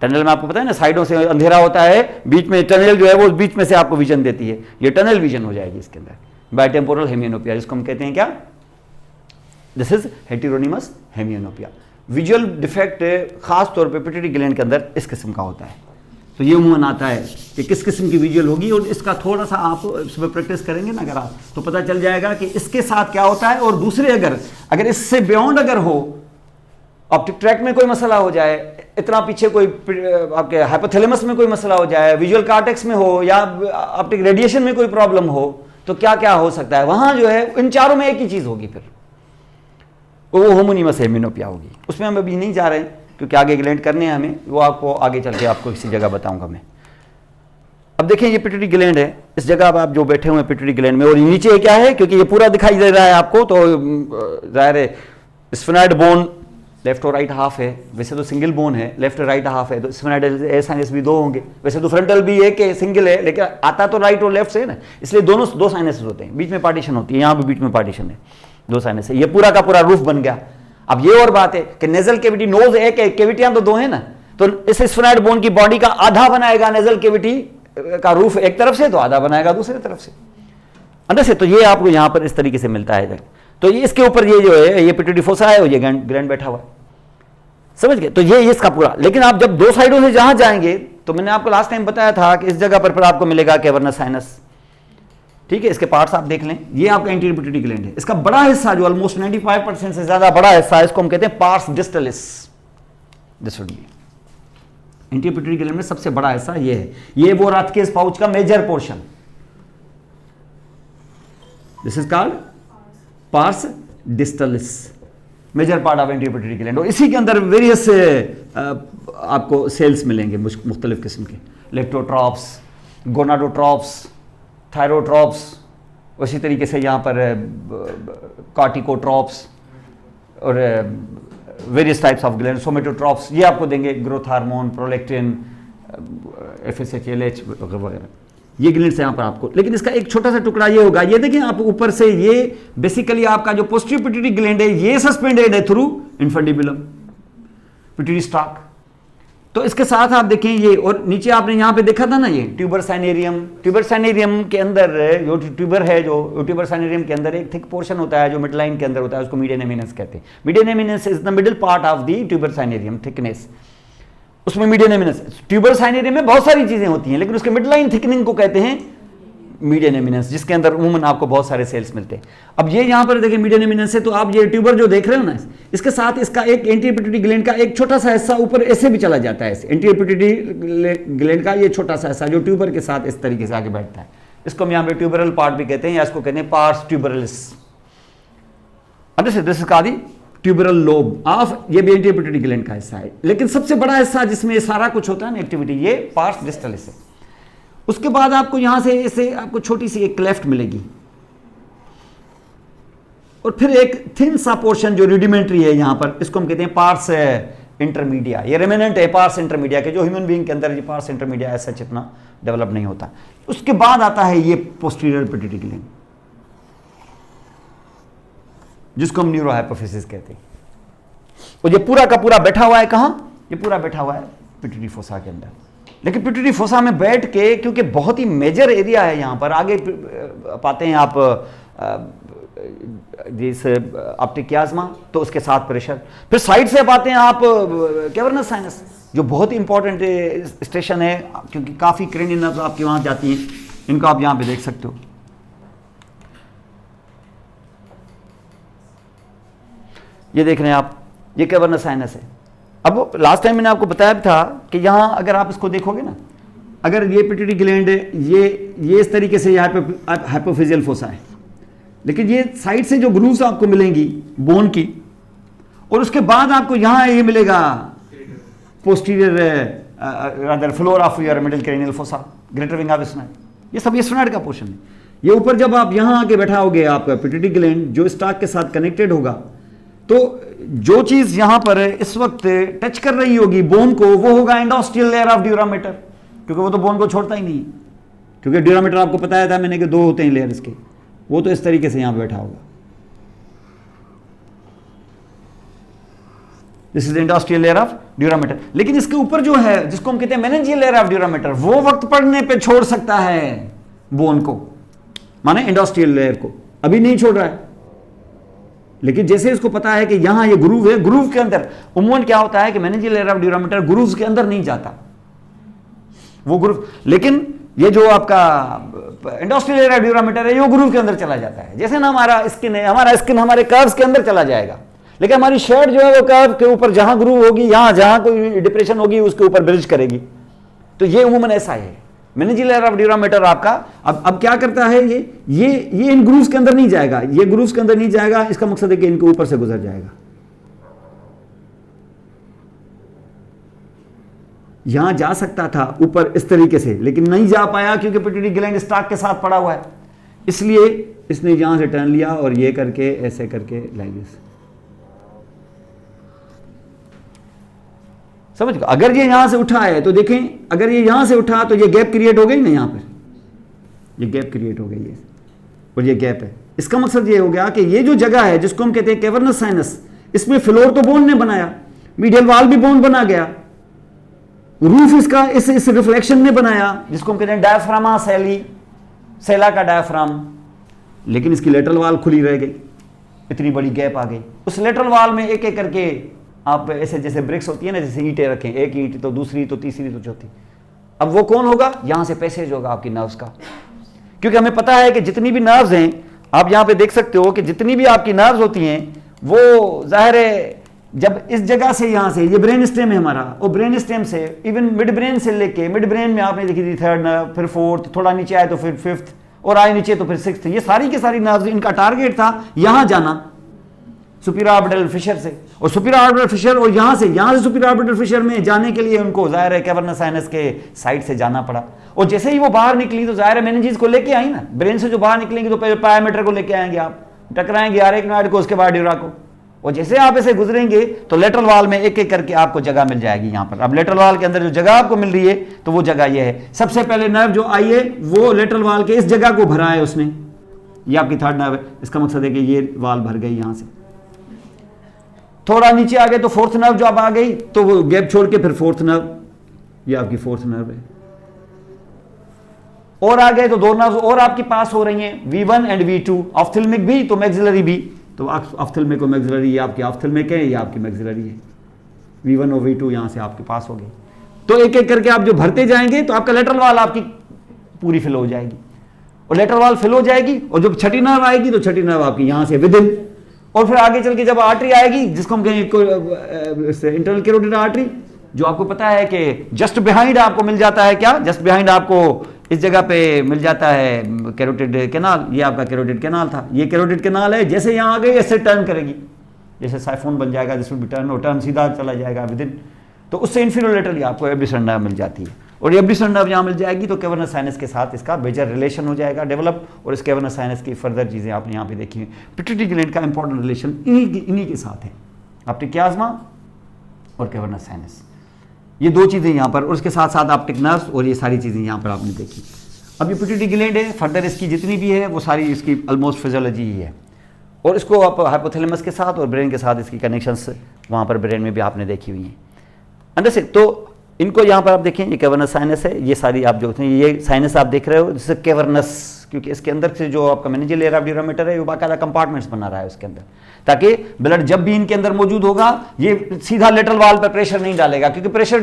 टनल में आपको पता है ना, साइडों से अंधेरा होता है, बीच में टनल जो है वो बीच में से आपको विजन देती है। ये टनल विजन हो जाएगी इसके अंदर। बाइटेम्पोरल हेमिएनोपिया जिसको हम कहते हैं क्या? This is heteronymous hemianopia. Visual defect खास तौर पे पिट्यूटरी ग्लैंड के अंदर इस किस्म का होता है। तो ये उम्मन आता है कि किस किस्म की विजुअल होगी, और इसका थोड़ा सा आप इसमें प्रैक्टिस करेंगे ना अगर आप, तो पता चल जाएगा कि इसके साथ क्या होता है। और दूसरे अगर इससे बियॉन्ड अगर हो, ऑप्टिक ट्रैक्ट में कोई मसला हो जाए, इतना पीछे कोई आपके हाइपोथैलेमस में कोई मसला हो जाए, विजुअल कॉर्टेक्स में हो, या ऑप्टिक रेडिएशन में कोई प्रॉब्लम हो, तो क्या क्या हो सकता है वहां जो है, इन चारों में एक ही चीज होगी, फिर वो होमोनीमस हेमिनोपिया होगी। उसमें हम अभी नहीं जा रहे हैं क्योंकि आगे ग्लैंड करने हैं हमें, वो आपको आगे चल के आपको किसी जगह बताऊंगा मैं। अब देखिए ये पिट्यूटरी ग्लैंड है, इस जगह अब आप जो बैठे हुए हैं पिट्यूटरी ग्लैंड में, और नीचे क्या है, क्योंकि ये पूरा दिखाई दे रहा है आपको, तो जाहिर है स्फेनॉइड बोन लेफ्ट और राइट हाफ है, वैसे तो सिंगल बोन है, लेफ्ट और राइट हाफ है, तो स्फेनॉइड ए साइनस भी 2 होंगे, वैसे तो फ्रंटल भी एक है, सिंगल है, लेकिन आता तो राइट और लेफ्ट से है ना, इसलिए दोनों 2 साइनसेस होते हैं, बीच में पार्टीशन होती है, यहाँ भी बीच में पार्टीशन है, 2 साइनस है, ये पूरा का पूरा रूफ बन गया। अब ये और बात है कि नेजल कैविटी, नोज एक है, कैविटियां तो 2 है ना, तो इस स्फेनॉइड बोन की बॉडी का आधा बनाएगा नेजल कैविटी का रूफ एक तरफ से, तो आधा बनाएगा दूसरी तरफ से, अंदर से। तो ये आपको यहां पर इस तरीके से मिलता है। तो ये इसके ऊपर ये जो है ये पिट्यूटरी फोसा है, ये ग्लैंड बैठा हुआ है, समझ गए। तो ये इसका पूरा, लेकिन आप जब 2 साइडों से जहां जाएंगे, तो मैंने आपको लास्ट टाइम बताया था कि इस जगह पर आपको मिलेगा कैवर्नस साइनस, ठीक है। इसके पार्ट्स आप देख लें, ये आपका एंटीरियर पिट्यूटरी ग्लैंड है, इसका बड़ा हिस्सा जो ऑलमोस्ट 95% से ज्यादा बड़ा हिस्सा है, इसको हम कहते हैं pars distalis. This would be anterior pituitary gland में सबसे बड़ा हिस्सा ये है, ये वो राथकेस पाउच का major portion, this is called pars distalis, major part of anterior pituitary gland. और इसी के अंदर वेरियस आपको सेल्स मिलेंगे मुख्तलिफ किस्म के, लेप्टोट्रॉप्स, गोनाडोट्रॉप्स, थायरोट्रॉप्स, उसी तरीके से यहाँ पर कार्टिकोट्रॉप्स और वेरियस टाइप्स ऑफ ग्लैंड, सोमेटोट्रॉप्स, ये आपको देंगे, growth hormone, prolactin, FSH, LH वगैरह, ये ग्लैंड्स यहाँ पर आपको। लेकिन इसका एक छोटा सा टुकड़ा ये होगा, ये देखिए आप ऊपर से, ये बेसिकली आपका जो पोस्टीरियर पिट्यूटरी ग्लैंड है ये सस्पेंडेड है थ्रू इंफंडिबुलम पिट्यूटरी स्टॉक। तो इसके साथ आप देखें ये, और नीचे आपने यहाँ पे देखा था ना ये ट्यूबर साइनेरियम, ट्यूबर साइनेरियम के अंदर जो ट्यूबर है, जो ट्यूबर साइनेरियम के अंदर एक थिक पोर्शन होता है जो मिड लाइन के अंदर होता है, उसको मीडियन एमिनेंस कहते हैं। Median eminence is the middle part of the tuber cinereum thickness, उसमें मीडियन एमिनेंस। ट्यूबर साइनेरियम में बहुत सारी चीजें होती हैं, लेकिन उसके मिड लाइन थिकनिंग को कहते हैं मीडियन एमिनेंस, जिसके अंदर उमूमन आपको बहुत सारे सेल्स मिलते हैं। अब ये यहाँ पर देखिए मीडियन एमिनेंस है, तो आप ये ट्यूबर जो देख रहे हो ना, इसके साथ इसका एक एंटीरियर पिट्यूटरी ग्लैंड का एक छोटा सा हिस्सा ऊपर ऐसे भी चला जाता है, एंटीरियर पिट्यूटरी ग्लैंड का ये छोटा सा हिस्सा जो ट्यूबर के साथ इस तरीके से आगे बैठता है, इसको हम यहाँ पे ट्यूबरल पार्ट भी कहते हैं, या इसको कहते हैं pars tuberalis. This is called tuberal lobe of, ये भी एंटीरियर पिट्यूटरी ग्लैंड का हिस्सा है, लेकिन सबसे बड़ा हिस्सा जिसमें सारा कुछ होता है ना एक्टिविटी, ये पार्स डिस्टलिस है। उसके बाद आपको यहां से इसे आपको छोटी सी एक क्लेफ्ट मिलेगी, और फिर एक थिन सा पोर्शन जो रूडिमेंट्री है यहां पर, इसको हम कहते हैं पार्स इंटरमीडिया, ये रेमिनेंट है पार्स इंटरमीडिया के, जो ह्यूमन बीइंग के अंदर ये पार्स इंटरमीडिया ऐसा इतना डेवलप नहीं होता। उसके बाद आता है ये पोस्टीरियर पिट्यूटरी ग्लैंड, जिसको हम न्यूरोहाइपोफिसिस कहते हैं, और ये पूरा का पूरा बैठा हुआ है कहां, ये पूरा बैठा हुआ है पिट्यूटरी फोसा के अंदर। लेकिन पिट्यूटरी फोसा में बैठ के, क्योंकि बहुत ही मेजर एरिया है यहाँ पर, आगे पाते हैं आप जैसे ऑप्टिक कियाज्मा, तो उसके साथ प्रेशर, फिर साइड से पाते हैं आप कैवर्नस साइनस, जो बहुत ही इंपॉर्टेंट स्टेशन है, क्योंकि काफ़ी क्रेनियल नर्व्स आपके वहाँ जाती हैं, इनको आप यहाँ पे देख सकते हो। ये देख रहे हैं आप, ये कैवर्नस साइनस है। अब लास्ट टाइम मैंने आपको बताया था कि यहाँ अगर आप इसको देखोगे ना, अगर ये पिट्यूटरी ग्लैंड है, ये इस तरीके से यहाँ पे हाइपोफिजियल फोसा है, लेकिन ये साइड से जो ग्रूव्स आपको मिलेंगी बोन की, और उसके बाद आपको यहाँ ये मिलेगा posterior rather floor of your middle cranial fossa, greater wing of sphenoid, ये सब स्फेनॉइड का पोर्शन है। ये ऊपर जब आप यहाँ आके बैठाओगे, आपका पिट्यूटरी ग्लैंड जो स्टॉक के साथ कनेक्टेड होगा, तो जो चीज यहां पर इस वक्त टच कर रही होगी बोन को, वो होगा एंडोस्टियल लेयर ऑफ ड्यूरामीटर, क्योंकि वो तो बोन को छोड़ता ही नहीं है, क्योंकि ड्यूरामीटर आपको बताया था मैंने कि 2 होते हैं लेयर इसके, वो तो इस तरीके से यहां बैठा होगा। This is endosteal layer of dura mater. लेकिन इसके ऊपर जो है, जिसको हम कहते हैं मेनिंजियल लेयर ऑफ ड्यूरामीटर, वो वक्त पड़ने पे छोड़ सकता है बोन को, माने एंडोस्टियल लेयर को अभी नहीं छोड़ रहा है, लेकिन जैसे इसको पता है कि यहां ये ग्रूव है, ग्रूव के अंदर उम्मूमन क्या होता है कि meningeal layer of dura mater grooves के अंदर नहीं जाता वो ग्रूव, लेकिन ये जो आपका एंडोस्टियल लेयर ऑफ ड्यूरामीटर है, ये ग्रूव के अंदर चला जाता है। जैसे ना हमारा स्किन है, हमारा स्किन हमारे कर्व्स के अंदर चला जाएगा, लेकिन हमारी शर्ट जो है वो कर्व के ऊपर जहां ग्रूव होगी, यहां जहां कोई डिप्रेशन होगी उसके ऊपर ब्रिज करेगी। तो ये उम्मूमन ऐसा है, मेनिंजियल एयर ऑफ ड्यूरामीटर आपका अब क्या करता है, ये इन ग्रूव्स के अंदर नहीं जाएगा, ये ग्रूव्स के अंदर नहीं जाएगा, इसका मकसद है कि इनके ऊपर से गुजर जाएगा। यहां जा सकता था ऊपर इस तरीके से, लेकिन नहीं जा पाया क्योंकि पिट्यूटरी ग्लैंड स्टॉक के साथ पड़ा हुआ है, इसलिए इसने यहां से टर्न लिया और ये करके ऐसे करके लाइक दिस। समझ गए? अगर ये यहां से उठा है तो देखें, अगर ये यहां से उठा तो ये गैप क्रिएट हो गई ना, यहां पर ये गैप क्रिएट हो गई है और ये गैप है। इसका मकसद ये हो गया कि ये जो जगह है जिसको हम कहते हैं कैवर्नस साइनस, इसमें फ्लोर तो बोन ने बनाया, मीडियल वाल भी बोन बना गया, रूफ इसका इस रिफ्लेक्शन ने बनाया जिसको हम कहते हैं डायफ्रामा सेली, सेला का डायफ्राम, लेकिन इसकी लेटरल वाल खुली रह गई, इतनी बड़ी गैप आ गई। उस लेटरल वाल में एक एक करके आप ऐसे जैसे ब्रिक्स होती है ना, जैसे ईंटें रखें, एक ईंट तो दूसरी तो तीसरी तो चौथी, अब वो कौन होगा, यहां से पैसेज होगा आपकी नर्व्स का, क्योंकि हमें पता है कि जितनी भी नर्व्स हैं, आप यहां पे देख सकते हो कि जितनी भी आपकी नर्व्स होती हैं वो जाहिर है जब इस जगह से यहां से, ये ब्रेन स्टेम है हमारा, और ब्रेन स्टेम से इवन मिड ब्रेन से लेके, मिड ब्रेन में आपने देखी थी थर्ड नर्व, फिर फोर्थ, थोड़ा नीचे आए तो फिर फिफ्थ, और आए नीचे तो फिर सिक्स्थ, ये सारी की सारी नर्व्स, इनका टारगेट था यहां जाना सुपीरियर ऑर्बिटल फिशर से, और सुपीरियर ऑर्बिटल फिशर, और यहां से सुपीरियर ऑर्बिटल फिशर में जाने के लिए उनको जाहिर है कैवर्नस साइनस के साइड से जाना पड़ा, और जैसे ही वो बाहर निकली तो जाहिर है मेनिंजेस को लेके आई ना, ब्रेन से जो बाहर निकलेंगे तो पहले पायामीटर को लेके आएंगे, आप टकराएंगे आरेक्नॉइड को, उसके बाद ड्यूरा को, और जैसे आप ऐसे गुजरेंगे तो लेटरल वाल में एक एक करके आपको जगह मिल जाएगी यहां पर। अब लेटरल वाल के अंदर जो जगह आपको मिल रही है तो वो जगह ये है, सबसे पहले नर्व जो आई है वो लेटरल वाल के इस जगह को भरा है उसने, ये आपकी थर्ड नर्व है, इसका मकसद है कि ये वाल भर गई यहां से। थोड़ा नीचे आ गए तो फोर्थ नर्व जो अब आ गई, तो वो गैप छोड़ के फिर फोर्थ नर्व, ये आपकी फोर्थ नर्व है, और आ गए तो दो नर्व और आपके पास हो रही हैं, V1 एंड V2, ऑफ्थेल्मिक भी तो मैक्सिलरी भी, तो ऑफ्थेल्मिक और मैक्सिलरी, ये आपकी ऑफ्थेल्मिक है, ये आपकी मैक्सिलरी है, V1 और V2 यहां से आपके पास हो गए। तो एक एक करके आप जो भरते जाएंगे तो आपका लेटरल वाल आपकी पूरी फिल हो जाएगी, और लेटरल वाल फिल हो जाएगी, और जब छठी नर्व आएगी तो छठी नर्व आपकी यहां से विद इन, और फिर आगे चल के जब आर्टरी आएगी जिसको हम कहेंगे इंटरनल कैरोटिड आर्टरी, जो आपको पता है कि जस्ट बिहाइंड आपको मिल जाता है, क्या जस्ट बिहाइंड आपको इस जगह पे मिल जाता है कैरोटिड कैनाल, ये आपका कैरोटिड कैनाल था, ये कैरोटिड कैनाल है, जैसे यहां आ गई ऐसे टर्न करेगी, जैसे साइफोन बन जाएगा जिसमें भी टर्न, और टर्न सीधा चला जाएगा विद इन, तो उससे इंफीरियर लेटरली आपको एब्ड्यूसेंट नर्व मिल जाती है, और ये एब्ड्यूसेंट नर्व यहाँ मिल जाएगी तो कैवर्नस साइनस के साथ इसका मेजर रिलेशन हो जाएगा डेवलप, और इस कैवर्नस साइनस की फर्दर चीज़ें आपने यहाँ पे देखी हैं। पिट्यूटरी ग्लैंड का इंपॉर्टेंट रिलेशन इन्हीं के साथ है, ऑप्टिक कियास्मा और कैवर्नस साइनस, ये दो चीज़ें यहाँ पर, और उसके साथ साथ ऑप्टिक नर्व्स, और ये सारी चीज़ें यहाँ पर आपने देखी। अब ये पिट्यूटरी ग्लैंड है, फर्दर इसकी जितनी भी है वो सारी इसकी ऑलमोस्ट फिजियोलॉजी ही है, और इसको आप हाइपोथैलेमस के साथ और ब्रेन के साथ इसकी कनेक्शंस वहाँ पर ब्रेन में भी आपने देखी हुई हैं अंदर से। तो इनको यहाँ पर आप देखें, ये कैवर्नस साइनस है, ये सारी आप जो ये साइनस आप देख रहे हो जिससे कैवर्नस, क्योंकि इसके अंदर से जो आपका मेनिंजियल एयर ऑफ ड्यूरामीटर है वो बाकायदा कंपार्टमेंट्स बना रहा है उसके अंदर, ताकि ब्लड जब भी इनके अंदर मौजूद होगा ये सीधा लेटरल वाल पर प्रेशर नहीं डालेगा, क्योंकि प्रेशर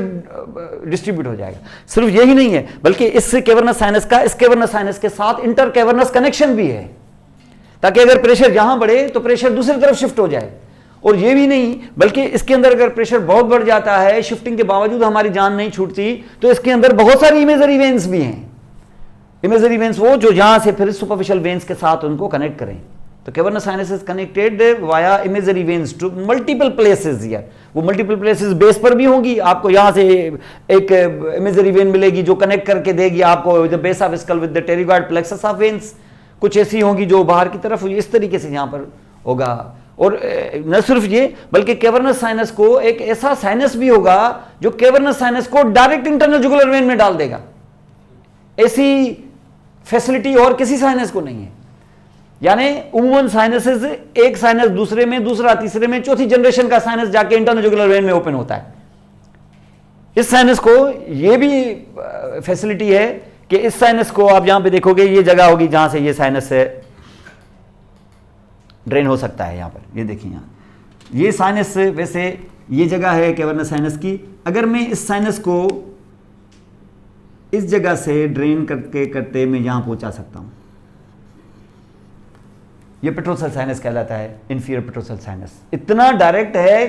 डिस्ट्रीब्यूट हो जाएगा। सिर्फ यही नहीं है बल्कि इस कैवर्नस साइनस का इस कैवर्नस साइनस के साथ इंटर कैवर्नस कनेक्शन भी है, ताकि अगर प्रेशर यहां बढ़े तो प्रेशर दूसरी तरफ शिफ्ट हो जाए, और ये भी नहीं बल्कि इसके अंदर अगर प्रेशर बहुत बढ़ जाता है, शिफ्टिंग के बावजूद हमारी जान नहीं छूटती, तो इसके अंदर बहुत सारी इमेजरी वेन्स भी हैं, इमेजरी वेन्स वो जो यहां से फिर सुपरफिशियल वेन्स के साथ उनको कनेक्ट करें। तो cavernous sinus is connected via emissary veins to multiple places here, वो मल्टीपल प्लेसेस बेस पर भी होंगी, आपको यहां से एक इमेजरी वेन मिलेगी जो कनेक्ट करके देगी आपको the base of skull with the pterygoid plexus of veins, कुछ ऐसी होंगी जो बाहर की तरफ, इस तरीके से यहां पर होगा। और न सिर्फ ये बल्कि कैवर्नस साइनस को एक ऐसा साइनस भी होगा जो कैवर्नस साइनस को डायरेक्ट इंटरनल जुगुलर वेन में डाल देगा, ऐसी फैसिलिटी और किसी साइनस को नहीं है। यानी उमूमन साइनसेस एक साइनस दूसरे में, दूसरा तीसरे में, चौथी जनरेशन का साइनस जाके इंटरनल जुगुलर वेन में ओपन होता है। इस साइनस को ये भी फैसिलिटी है कि इस साइनस को आप यहां पे देखोगे, ये जगह होगी जहां से ये साइनस से ड्रेन हो सकता है। यहां पर ये देखिए, यहां ये साइनस वैसे ये जगह है कैवर्नस साइनस की, अगर मैं इस साइनस को इस जगह से ड्रेन करके करते मैं यहां पहुंचा सकता हूं, ये पेट्रोसल साइनस कहलाता है, इंफीरियर पेट्रोसल साइनस। इतना डायरेक्ट है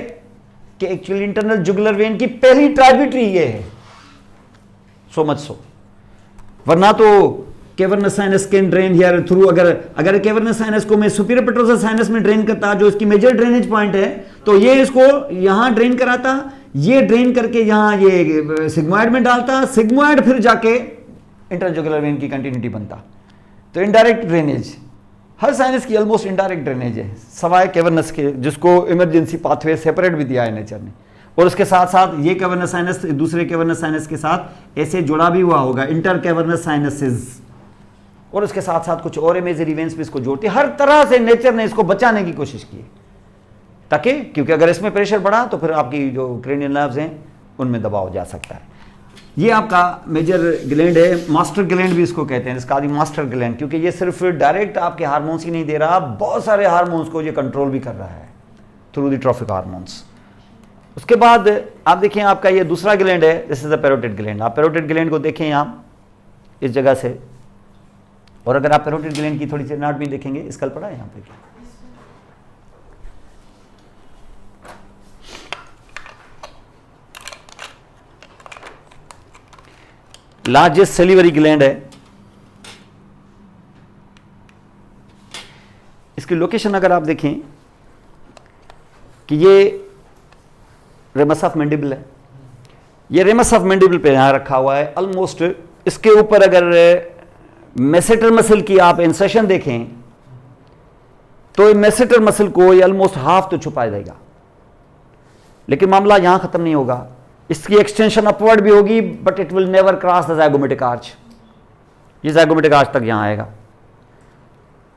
कि एक्चुअली इंटरनल जुगुलर वेन की पहली ट्राइब्यूटरी ये है, सो मच सो। वरना तो cavernous sinus can drain here through, अगर केवर्नस साइनस को मैं सुपीरियर पेट्रोसल साइनस में ड्रेन करता, जो इसकी मेजर ड्रेनेज पॉइंट है, तो ये इसको यहां ड्रेन कराता, ये ड्रेन करके यहां ये सिग्मोइड में डालता, सिग्मोइड फिर जाके इंटरजुगुलर वेन की कंटिन्यूटी बनता। तो इनडायरेक्ट ड्रेनेज हर साइनस की ऑलमोस्ट इनडायरेक्ट ड्रेनेज है, सवाए केवर्नस के, जिसको इमरजेंसी पाथवे सेपरेट भी दिया है नेचर ने। और उसके साथ साथ ये केवर्नस साइनस दूसरे केवर्नस साइनस के साथ ऐसे जुड़ा भी हुआ होगा, इंटर केवर्नस साइनसेस, और उसके साथ साथ कुछ और इमेजरी वेन्स भी इसको जोड़ती है। हर तरह से नेचर ने इसको बचाने की कोशिश की, ताकि, क्योंकि अगर इसमें प्रेशर बढ़ा तो फिर आपकी जो क्रेनियल नर्व्स हैं उनमें दबाव जा सकता है। ये आपका मेजर ग्लैंड है, मास्टर ग्लैंड भी इसको कहते हैं, इसका आदि मास्टर ग्लैंड, क्योंकि ये सिर्फ डायरेक्ट आपके हार्मोन्स ही नहीं दे रहा, बहुत सारे हार्मोन्स को ये कंट्रोल भी कर रहा है थ्रू द ट्रॉफिक हार्मोन्स। उसके बाद आप देखिए आपका ये दूसरा ग्लैंड है, this is the parotid gland. आप पैरोटिड ग्लैंड को देखें यहाँ इस जगह से, और अगर आप पैरोटिड ग्लैंड की थोड़ी सी एनाटॉमी देखेंगे, इस कल पड़ा है यहाँ पे, लार्जेस्ट सेलिवरी ग्लैंड है। इसकी लोकेशन अगर आप देखें कि ये रेमस ऑफ मैंडिबल है, ये रेमस ऑफ मैंडिबल पे यहां रखा हुआ है ऑलमोस्ट। इसके ऊपर अगर मेसेटर मसल की आप इंसर्शन देखें तो मेसेटर मसल को ये ऑलमोस्ट हाफ तो छुपा देगा, लेकिन मामला यहां खत्म नहीं होगा। इसकी एक्सटेंशन अपवर्ड भी होगी, but it will never cross the zygomatic arch. ये ज़ाइगोमेटिक आर्च तक यहां आएगा।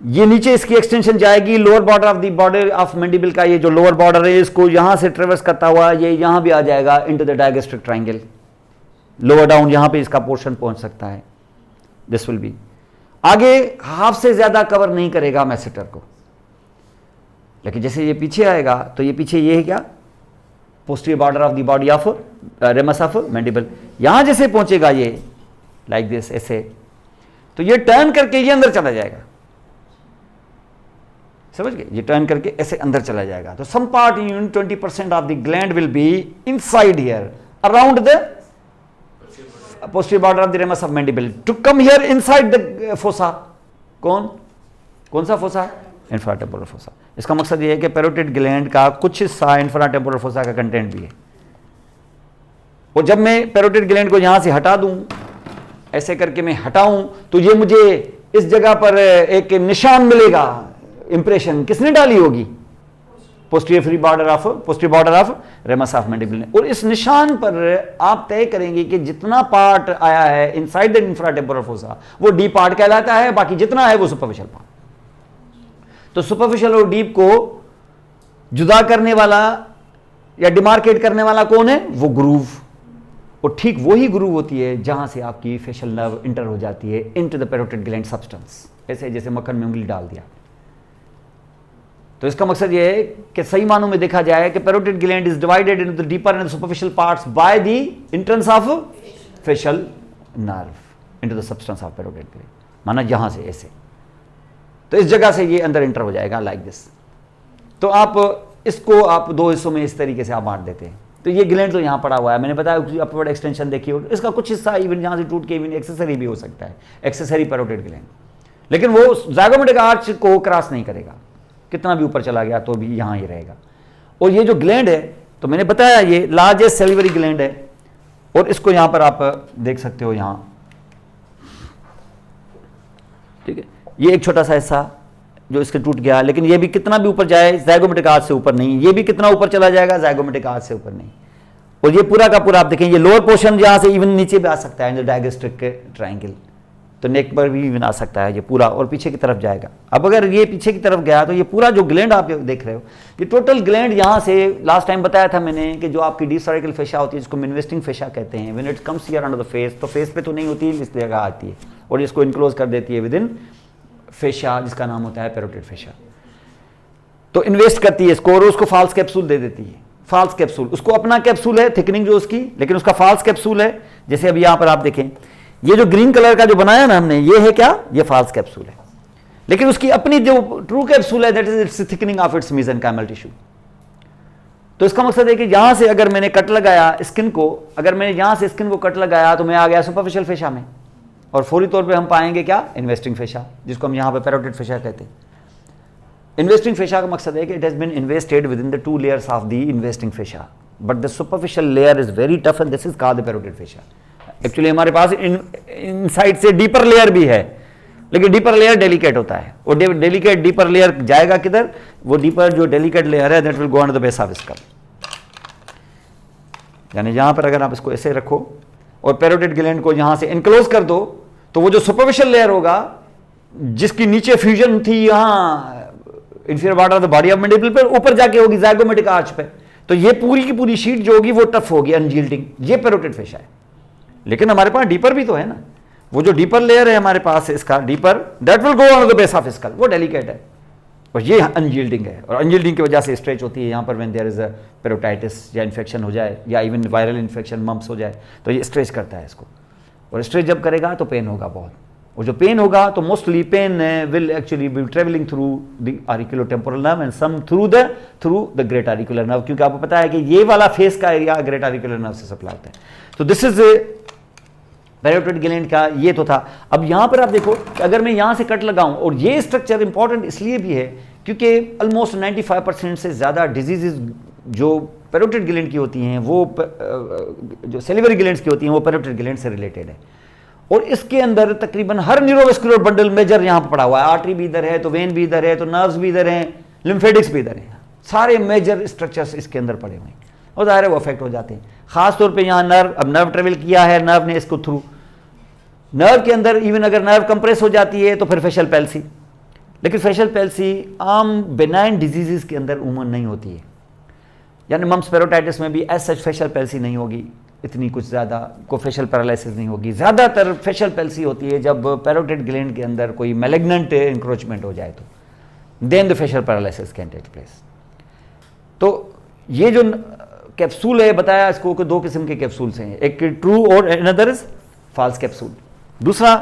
ये नीचे इसकी एक्सटेंशन जाएगी, lower border of the border of mandible का ये जो लोअर बॉर्डर है, इसको यहां से ट्रेवर्स करता हुआ ये यहां भी आ जाएगा into the digastric triangle. Lower down यहां पे इसका पोर्शन पहुंच सकता है। दिस विल बी आगे हाफ से ज्यादा कवर नहीं करेगा मैसेटर को, लेकिन जैसे ये पीछे आएगा तो ये पीछे ये है क्या, posterior border of the body of ramus of mandible. यहां जैसे पहुंचेगा ये लाइक दिस ऐसे, तो ये टर्न करके ये अंदर चला जाएगा, समझ गए, ये टर्न करके ऐसे अंदर चला जाएगा। तो some part in 20% of the gland will be inside here around the posterior border of the ramus of mandible to come here inside the fossa। कौन सा फोसा? इंफ्राटेम्पोरल फोसा। इसका मकसद ये है कि पैरोटिड ग्लैंड का कुछ हिस्सा इंफ्राटेम्पोरल फोसा का कंटेंट भी है। और जब मैं पैरोटिड ग्लैंड को यहां से हटा दूं, ऐसे करके मैं हटाऊं, तो ये मुझे इस जगह पर एक निशान मिलेगा, इंप्रेशन किसने डाली होगी, posterior border of ramus of mandible. और इस निशान पर आप तय करेंगे कि जितना पार्ट आया है इनसाइड द इंफ्राटेम्पोरल फोसा वो डीप पार्ट कहलाता है, बाकी जितना है वो सुपरफिशियल पार्ट। तो सुपरफिशियल और डीप को जुदा करने वाला या डिमार्केट करने वाला कौन है, वो ग्रूव। और ठीक वही ग्रूव होती है जहां से आपकी फेशियल नर्व इंटर हो जाती है into the parotid gland substance, ऐसे जैसे मक्खन में उंगली डाल दिया। तो इसका मकसद यह है कि सही मानों में देखा जाए कि parotid gland is divided into the deeper and superficial parts by the entrance of facial nerve into the substance of parotid gland, माना यहां से ऐसे, तो इस जगह से ये अंदर एंटर हो जाएगा लाइक दिस। तो आप इसको आप दो हिस्सों में इस तरीके से आप बांट देते हैं। तो ये ग्लैंड तो यहां पड़ा हुआ है, मैंने बताया अपवर्ड एक्सटेंशन देखिए, इसका कुछ हिस्सा इवन यहां से टूट के इवन एक्सेसरी भी हो सकता है, एक्सेसरी पैरोटिड ग्लैंड, लेकिन वो ज़ाइगोमेटिक आर्च को क्रॉस नहीं करेगा, कितना भी ऊपर चला गया तो भी यहां ही रहेगा। और ये जो ग्लैंड है, तो मैंने बताया ये लार्जेस्ट सेलिवरी ग्लैंड है, और इसको यहां पर आप देख सकते हो यहां, ठीक है, ये एक छोटा सा हिस्सा जो इसके टूट गया, लेकिन ये भी कितना भी ऊपर जाए ज़ाइगोमेटिक आर्च से ऊपर नहीं, ये भी कितना ऊपर चला जाएगा ज़ाइगोमेटिक आर्च से ऊपर नहीं। और ये पूरा का पूरा आप देखें, ये लोअर पोर्शन यहां से इवन नीचे भी आ सकता है, डायगेस्ट्रिक ट्रायंगल, तो नेक पर भी इवन आ सकता है ये पूरा, और पीछे की तरफ जाएगा। अब अगर ये पीछे की तरफ गया तो ये पूरा जो ग्लैंड आप देख रहे हो, ये टोटल ग्लैंड यहाँ से, लास्ट टाइम बताया था मैंने कि जो आपकी डीप सर्विकल फेशा होती है, जिसको इन्वेस्टिंग फेशा कहते हैं, when it comes here under the face, तो फेस पे तो नहीं होती, इस जगह आती है और इसको इनक्लोज कर देती है विद इन फेशा, जिसका नाम होता है पैरोटिड फेशा। तो इन्वेस्ट करती है इसको और उसको फाल्स कैप्सूल दे देती है। फाल्स कैप्सूल, उसको अपना कैप्सूल है थिकनिंग जो उसकी, लेकिन उसका फाल्स कैप्सूल है। जैसे अभी यहां पर आप देखें, ये जो ग्रीन कलर का जो बनाया ना हमने, ये है क्या, ये फाल्स कैप्सूल है, लेकिन उसकी अपनी जो ट्रू कैप्सूल है, that is it's thickening of its mesenchymal tissue. तो इसका मकसद है कि यहां से अगर मैंने कट लगाया स्किन को, अगर मैंने यहां से स्किन को कट लगाया तो मैं आ गया सुपरफिशियल फेशा में, और फौरी तौर पे हम पाएंगे क्या, इन्वेस्टिंग फेशा, जिसको हम यहाँ पे पैरोटिड फेशा कहते हैं। इन्वेस्टिंग फेशा का मकसद है कि it has been invested within the 2 layers of the investing fascia, but the superficial layer is very tough and this is called the parotid fascia. Actually हमारे पास इनसाइड से डीपर लेयर भी है, लेकिन डीपर लेयर डेलिकेट होता है, और delicate deeper layer जाएगा किधर, वो डीपर जो डेलिकेट लेयर है that will go under the base of skull. यानी यहां पर अगर आप इसको ऐसे रखो और पैरोटिड ग्लैंड को यहां से इनक्लोज कर दो, तो वो जो सुपरफिशियल लेयर होगा जिसकी नीचे फ्यूजन थी यहां inferior part of the body of mandible पे, ऊपर जाके होगी ज़ाइगोमेटिक आर्च पे, तो ये पूरी की पूरी शीट जो होगी वो टफ होगी, अनजील्डिंग। ये पैरोटिड फेशा है। लेकिन हमारे पास डीपर भी तो है ना, वो जो डीपर लेयर है हमारे पास इसका deeper, that will go on the base of skull, वो डेलिकेट है और ये अनजील्डिंग है, और अनजील्डिंग की वजह से स्ट्रेच होती है। यहाँ पर when there is a parotitis या इन्फेक्शन हो जाए या इवन वायरल इन्फेक्शन मम्प्स हो जाए तो ये स्ट्रेच करता है इसको, और स्ट्रेच जब करेगा तो पेन होगा बहुत, और जो पेन होगा तो mostly pain will actually be travelling through the auriculotemporal nerve and some through the great auricular nerve, क्योंकि आपको पता है कि ये वाला फेस का एरिया ग्रेट ऑरिकुलर नर्व से सप्लाई होता है। तो दिस इज पैरोटिड ग्लैंड का ये तो था। अब यहां पर आप देखो कि अगर मैं यहां से कट लगाऊं, और ये स्ट्रक्चर इंपॉर्टेंट इसलिए भी है क्योंकि ऑलमोस्ट 95% से ज़्यादा डिजीजेज जो पैरोटिड ग्लैंड की होती हैं, वो जो सेलिवरी ग्लैंड्स की होती हैं, वो पैरोटिड ग्लैंड से रिलेटेड है। और इसके अंदर तकरीबन हर न्यूरोवेस्कुलर बंडल मेजर यहाँ पर पड़ा हुआ है, आर्टरी भी इधर है, तो वेन भी इधर है, तो नर्व्स भी इधर हैं, लिम्फेटिक्स भी इधर हैं, सारे मेजर स्ट्रक्चर्स इसके अंदर पड़े हुए हैं, और ज़ाहिर है वो अफेक्ट हो जाते हैं। खास तौर पे यहाँ नर्व, अब नर्व ट्रेवल किया है, नर्व ने इसको थ्रू, नर्व के अंदर इवन अगर नर्व कंप्रेस हो जाती है तो फिर फेशियल पैल्सी, लेकिन फेशियल पैल्सी आम बेनाइन डिजीजेस के अंदर उमूमन नहीं होती है, यानी मम्प्स पेरोटाइटिस में भी एज सच फेशियल पैल्सी नहीं होगी, इतनी कुछ ज़्यादा को फेशियल पैरालिसिस नहीं होगी। ज़्यादातर फेशियल पैल्सी होती है जब पैरोटिड ग्लैंड के अंदर कोई मैलिग्नेंट इंक्रोचमेंट हो जाए, तो then the facial paralysis can take place. तो ये जो कैप्सूल है बताया इसको कि 2 किस्म के कैप्सूल्स हैं, एक ट्रू और अनदर इज फॉल्स कैप्सूल। दूसरा,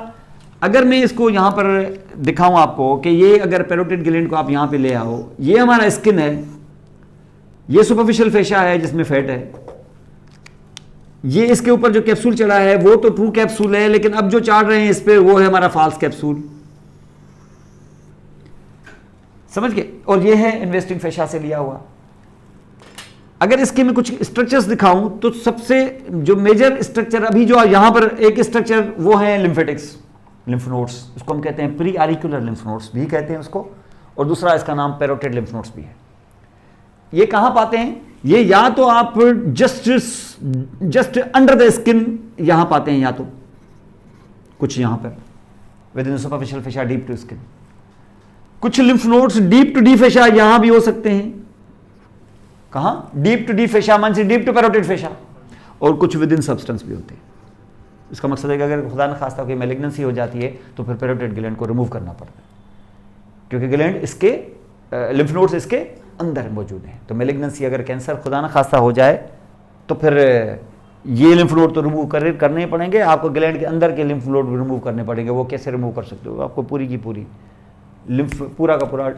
अगर मैं इसको यहाँ पर दिखाऊं आपको कि ये अगर पैरोटिड ग्लैंड को आप यहाँ पे ले आओ, ये हमारा स्किन है, ये सुपरफिशियल फेशा है जिसमें फैट है, ये इसके ऊपर जो कैप्सूल चढ़ा है वो तो ट्रू कैप्सूल है, लेकिन अब जो चाड़ रहे हैं इस पे वो है हमारा फॉल्स कैप्सूल, समझ गए। और ये है इन्वेस्टिंग फेशा से लिया हुआ। अगर इसके मैं कुछ स्ट्रक्चर्स दिखाऊं तो सबसे जो मेजर स्ट्रक्चर अभी जो यहां पर एक स्ट्रक्चर वो है लिम्फेटिक्स, लिम्फ नोड्स, उसको हम कहते हैं प्री ऑरिकुलर लिम्फ नोड्स भी कहते हैं उसको, और दूसरा इसका नाम पैरोटिड लिम्फ नोड्स भी है। ये कहां पाते हैं, ये या तो आप जस्ट अंडर द स्किन यहां पाते हैं, या तो कुछ यहां पर within superficial fascia deep to skin, कुछ lymph nodes deep to the fascia यहां भी हो सकते हैं, कहां, डीप टू डी फेशा मान से डीप टू पैरोटिड फेशा, और कुछ विद इन सब्सटेंस भी होते हैं। इसका मकसद है कि अगर खुदा न खास्ता कोई मैलिग्नेंसी हो जाती है तो फिर पैरोटिड ग्लैंड को रिमूव करना पड़ता है, क्योंकि ग्लैंड इसके लिम्फ नोड्स इसके अंदर मौजूद हैं। तो मैलिग्नेंसी अगर कैंसर खुदा न खास्ता हो जाए तो फिर ये लिम्फ नोड तो रिमूव करने पड़ेंगे, आपको ग्लैंड के अंदर के लिम्फ नोड भी रिमूव करने पड़ेंगे। वो कैसे रिमूव कर सकते हो, आपको पूरी की पूरी लिम्फ पूरा का पूरा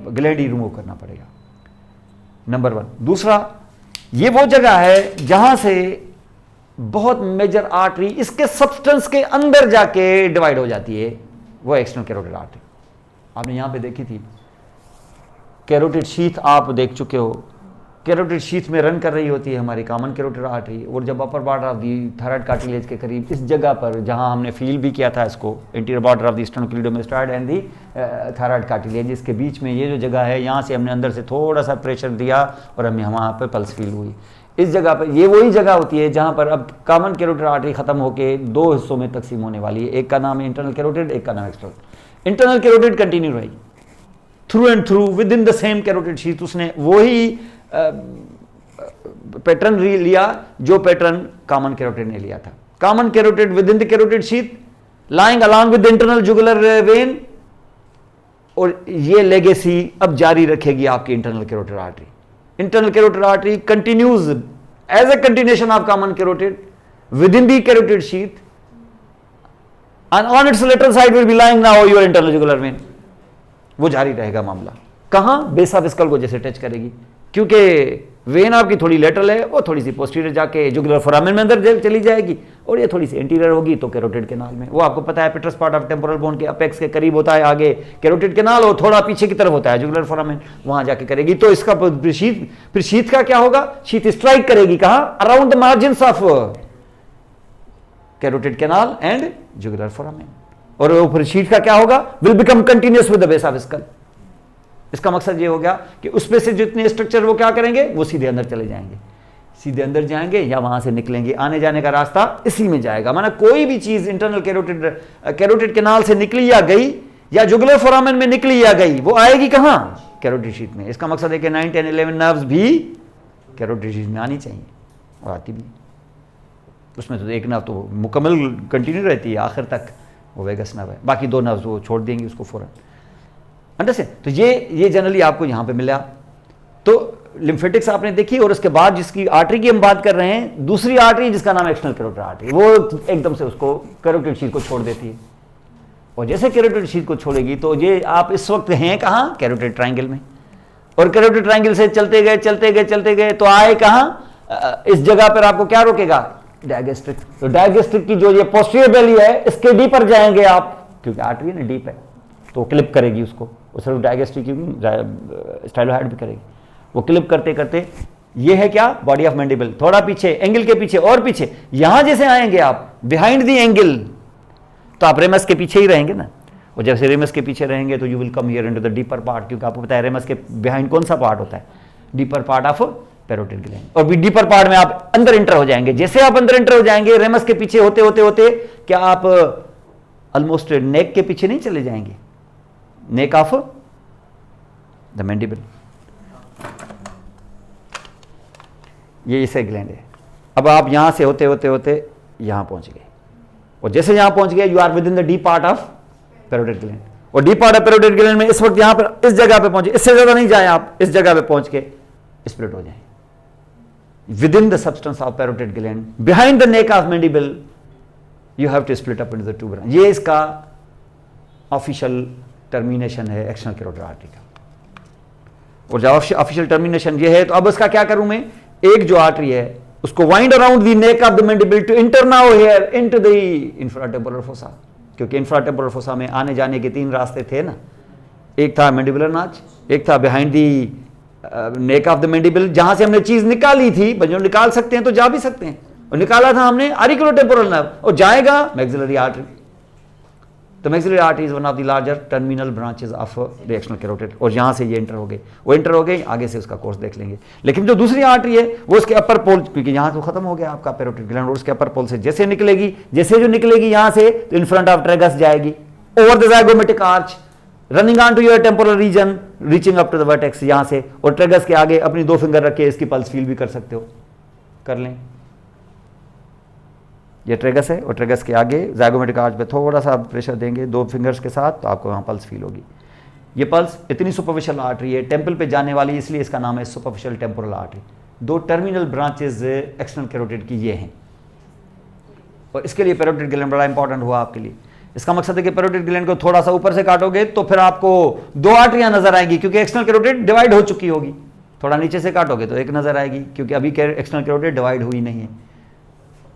ग्लैंड ही रिमूव करना पड़ेगा, नंबर 1। दूसरा, ये वो जगह है जहां से बहुत मेजर आर्टरी इसके सब्सटेंस के अंदर जाके डिवाइड हो जाती है, वो एक्सटर्नल कैरोटिड आर्टरी। आपने यहां पे देखी थी कैरोटिड शीथ, आप देख चुके हो, कैरोटिड शीथ में रन कर रही होती है हमारी कॉमन कैरोटिड आर्टरी, और जब upper border of the thyroid cartilage के करीब इस जगह पर जहां हमने फील भी किया था इसको, anterior border of the sternocleidomastoid and the thyroid cartilage, इसके बीच में ये जो जगह है, यहाँ से हमने अंदर से थोड़ा सा प्रेशर दिया और हमें वहाँ पर पल्स फील हुई। इस जगह पर ये वही जगह होती है जहाँ पर अब कॉमन कैरोटिड आर्टरी खत्म होकर 2 हिस्सों में तकसीम होने वाली है, एक का नाम है इंटरनल कैरोटिड, एक का नाम एक्सटर्नल। इंटरनल कैरोटिड कंटिन्यू रही through and through with in the same carotid sheath, उसने वही पैटर्न लिया जो पैटर्न कॉमन कैरोटिड ने लिया था। Common carotid within the carotid sheath lying along with the internal jugular vein, और ये लेगेसी अब जारी रखेगी आपकी internal carotid artery. Internal carotid artery continues as a continuation of common carotid within the carotid sheath, and on its lateral side will be lying now your internal jugular vein, वो जारी रहेगा मामला। कहां, base of skull को जैसे touch करेगी, क्योंकि when आपकी थोड़ी लेटरल है, वो थोड़ी सी पोस्टीरियर जाके जुगुलर फोरामेन में अंदर चली जाएगी, और ये थोड़ी सी एंटीरियर होगी तो कैरोटिड कैनाल में। वो आपको पता है पेट्रस पार्ट ऑफ टेम्पोरल बोन के अपेक्स के करीब होता है आगे कैरोटिड कैनाल, और थोड़ा पीछे की तरफ होता है जुगुलर फोरामेन, वहां जाके करेगी। तो इसका फिर शीथ का क्या होगा, शीथ स्ट्राइक करेगी कहां, around the margins of carotid canal and jugular foramen, और फिर शीथ का क्या होगा, will become continuous with the base of skull. इसका मकसद ये हो गया कि उसमें से जितने स्ट्रक्चर वो क्या करेंगे, वो सीधे अंदर चले जाएंगे, सीधे अंदर जाएंगे या वहां से निकलेंगे, आने जाने का रास्ता इसी में जाएगा। माना कोई भी चीज इंटरनल कैरोटिड कैनाल से निकली या गई या जुगुलर फोरामेन में निकली या गई, वो आएगी कहां, कैरोटिड शीथ में। इसका मकसद है कि 9, 10, 11 नर्व्स भी कैरोटिड शीथ में आनी चाहिए, और आती भी। उसमें तो एक नर्व तो मुकम्मल कंटिन्यू रहती है आखिर तक, वो वेगस नर्व है, बाकी 2 नर्व्स वो छोड़ देंगी उसको फौरन। अंडरस्टैंड? तो ये जनरली आपको यहां पे मिला। तो लिम्फेटिक्स आपने देखी, और उसके बाद जिसकी आर्टरी की हम बात कर रहे हैं, दूसरी आर्टरी जिसका नाम एक्सटर्नल कैरोटिड आर्टरी, वो एकदम से उसको कैरोटिड शीथ को छोड़ देती है। और जैसे कैरोटिड शीथ को छोड़ेगी तो ये आप इस वक्त हैं कहां, कैरोटिड ट्रायंगल में, और कैरोटिड ट्रायंगल से चलते गए तो आए कहां, इस जगह पर आपको क्या रोकेगा, डायगेस्ट्रिक। तो डायगेस्ट्रिक की जो ये पोस्टीरियर बेली है, इसके डीपर जाएंगे आप, क्योंकि आर्टरी ना डीप है तो क्लिप करेगी उसको, वो सिर्फ डायगेस्ट्रिक की स्टाइलोहाइड भी करेगी। वो क्लिप करते करते ये है क्या, बॉडी ऑफ मैंडिबल, थोड़ा पीछे एंगल के पीछे और पीछे, यहां जैसे आएंगे आप बिहाइंड दी एंगल, तो आप रेमस के पीछे ही रहेंगे ना। और जैसे रेमस के पीछे रहेंगे तो you will come here into the deeper part, क्योंकि आपको पता है रेमस के बिहाइंड कौन सा पार्ट होता है, deeper part of parotid gland. और डीपर पार्ट में आप अंदर एंटर हो जाएंगे। जैसे आप अंदर एंटर हो जाएंगे, रेमस के पीछे होते होते होते क्या आप ऑलमोस्ट नेक के पीछे नहीं चले जाएंगे, नेक ऑफ द मैंडिबल। ये इसे ग्लैंड है। अब आप यहां से होते होते होते यहां पहुंच गए, और जैसे यहां पहुंच गए you are within the deep part of parotid gland. और deep part of parotid gland में इस वक्त यहां पर इस जगह पे पहुंचे, इससे ज्यादा नहीं जाए आप, इस जगह पे पहुंच के स्प्लिट हो जाए within the substance of parotid gland behind the neck of mandible, you have to split up into the 2 branch. ये इसका ऑफिशियल टर्मिनेशन है एक्सटर्नल कैरोटिड आर्टरी का। और जब ऑफिशियल टर्मिनेशन ये है, तो अब उसका क्या करूं मैं, एक जो आर्टरी है उसको wind around the neck of the mandible to enter now here into the infratemporal fossa, क्योंकि इंफ्राटेम्पोरल फोसा में आने जाने के 3 रास्ते थे ना, एक था मैंडिबुलर नाच, एक था behind the neck of the mandible, जहां से हमने चीज निकाली थी, जो निकाल सकते हैं तो जा भी सकते हैं, और निकाला था हमने ऑरिकुलोटेम्पोरल नर्व, और जाएगा मैक्सिलरी आर्टरी। तो maxillary artery is one of the larger terminal branches of the external carotid, और यहां से ये एंटर हो गए, वो एंटर हो गए, आगे से उसका कोर्स देख लेंगे। लेकिन जो दूसरी आर्टरी है वो उसके अपर पोल, क्योंकि यहां तो खत्म हो गया आपका पैरोटिड ग्लैंड, और उसके अपर पोल से जैसे निकलेगी, जैसे जो निकलेगी यहां से, तो इन फ्रंट ऑफ ट्रेगस जाएगी, over the zygomatic arch, running on to your temporal region, reaching up to the vertex यहां से, और ट्रेगस के आगे अपनी 2 फिंगर रख के इसकी पल्स फील भी कर सकते हो, कर लें। ये ट्रेगस है, और ट्रेगस के आगे ज़ाइगोमेटिक आर्च पे थोड़ा सा प्रेशर देंगे 2 फिंगर्स के साथ, तो आपको वहाँ पल्स फील होगी। ये पल्स इतनी सुपरफिशियल आर्टरी है, टेम्पल पे जाने वाली, इसलिए इसका नाम है superficial temporal artery. 2 terminal branches external carotid की ये हैं, और इसके लिए पैरोटिड ग्लैंड बड़ा इंपॉर्टेंट हुआ आपके लिए। इसका मकसद है कि पैरोटिड ग्लैंड को थोड़ा सा ऊपर से काटोगे तो फिर आपको 2 आर्टरियां नजर आएंगी, क्योंकि एक्सटर्नल कैरोटिड डिवाइड हो चुकी होगी। थोड़ा नीचे से काटोगे तो एक नजर आएगी, क्योंकि अभी एक्सटर्नल कैरोटिड डिवाइड हुई नहीं है।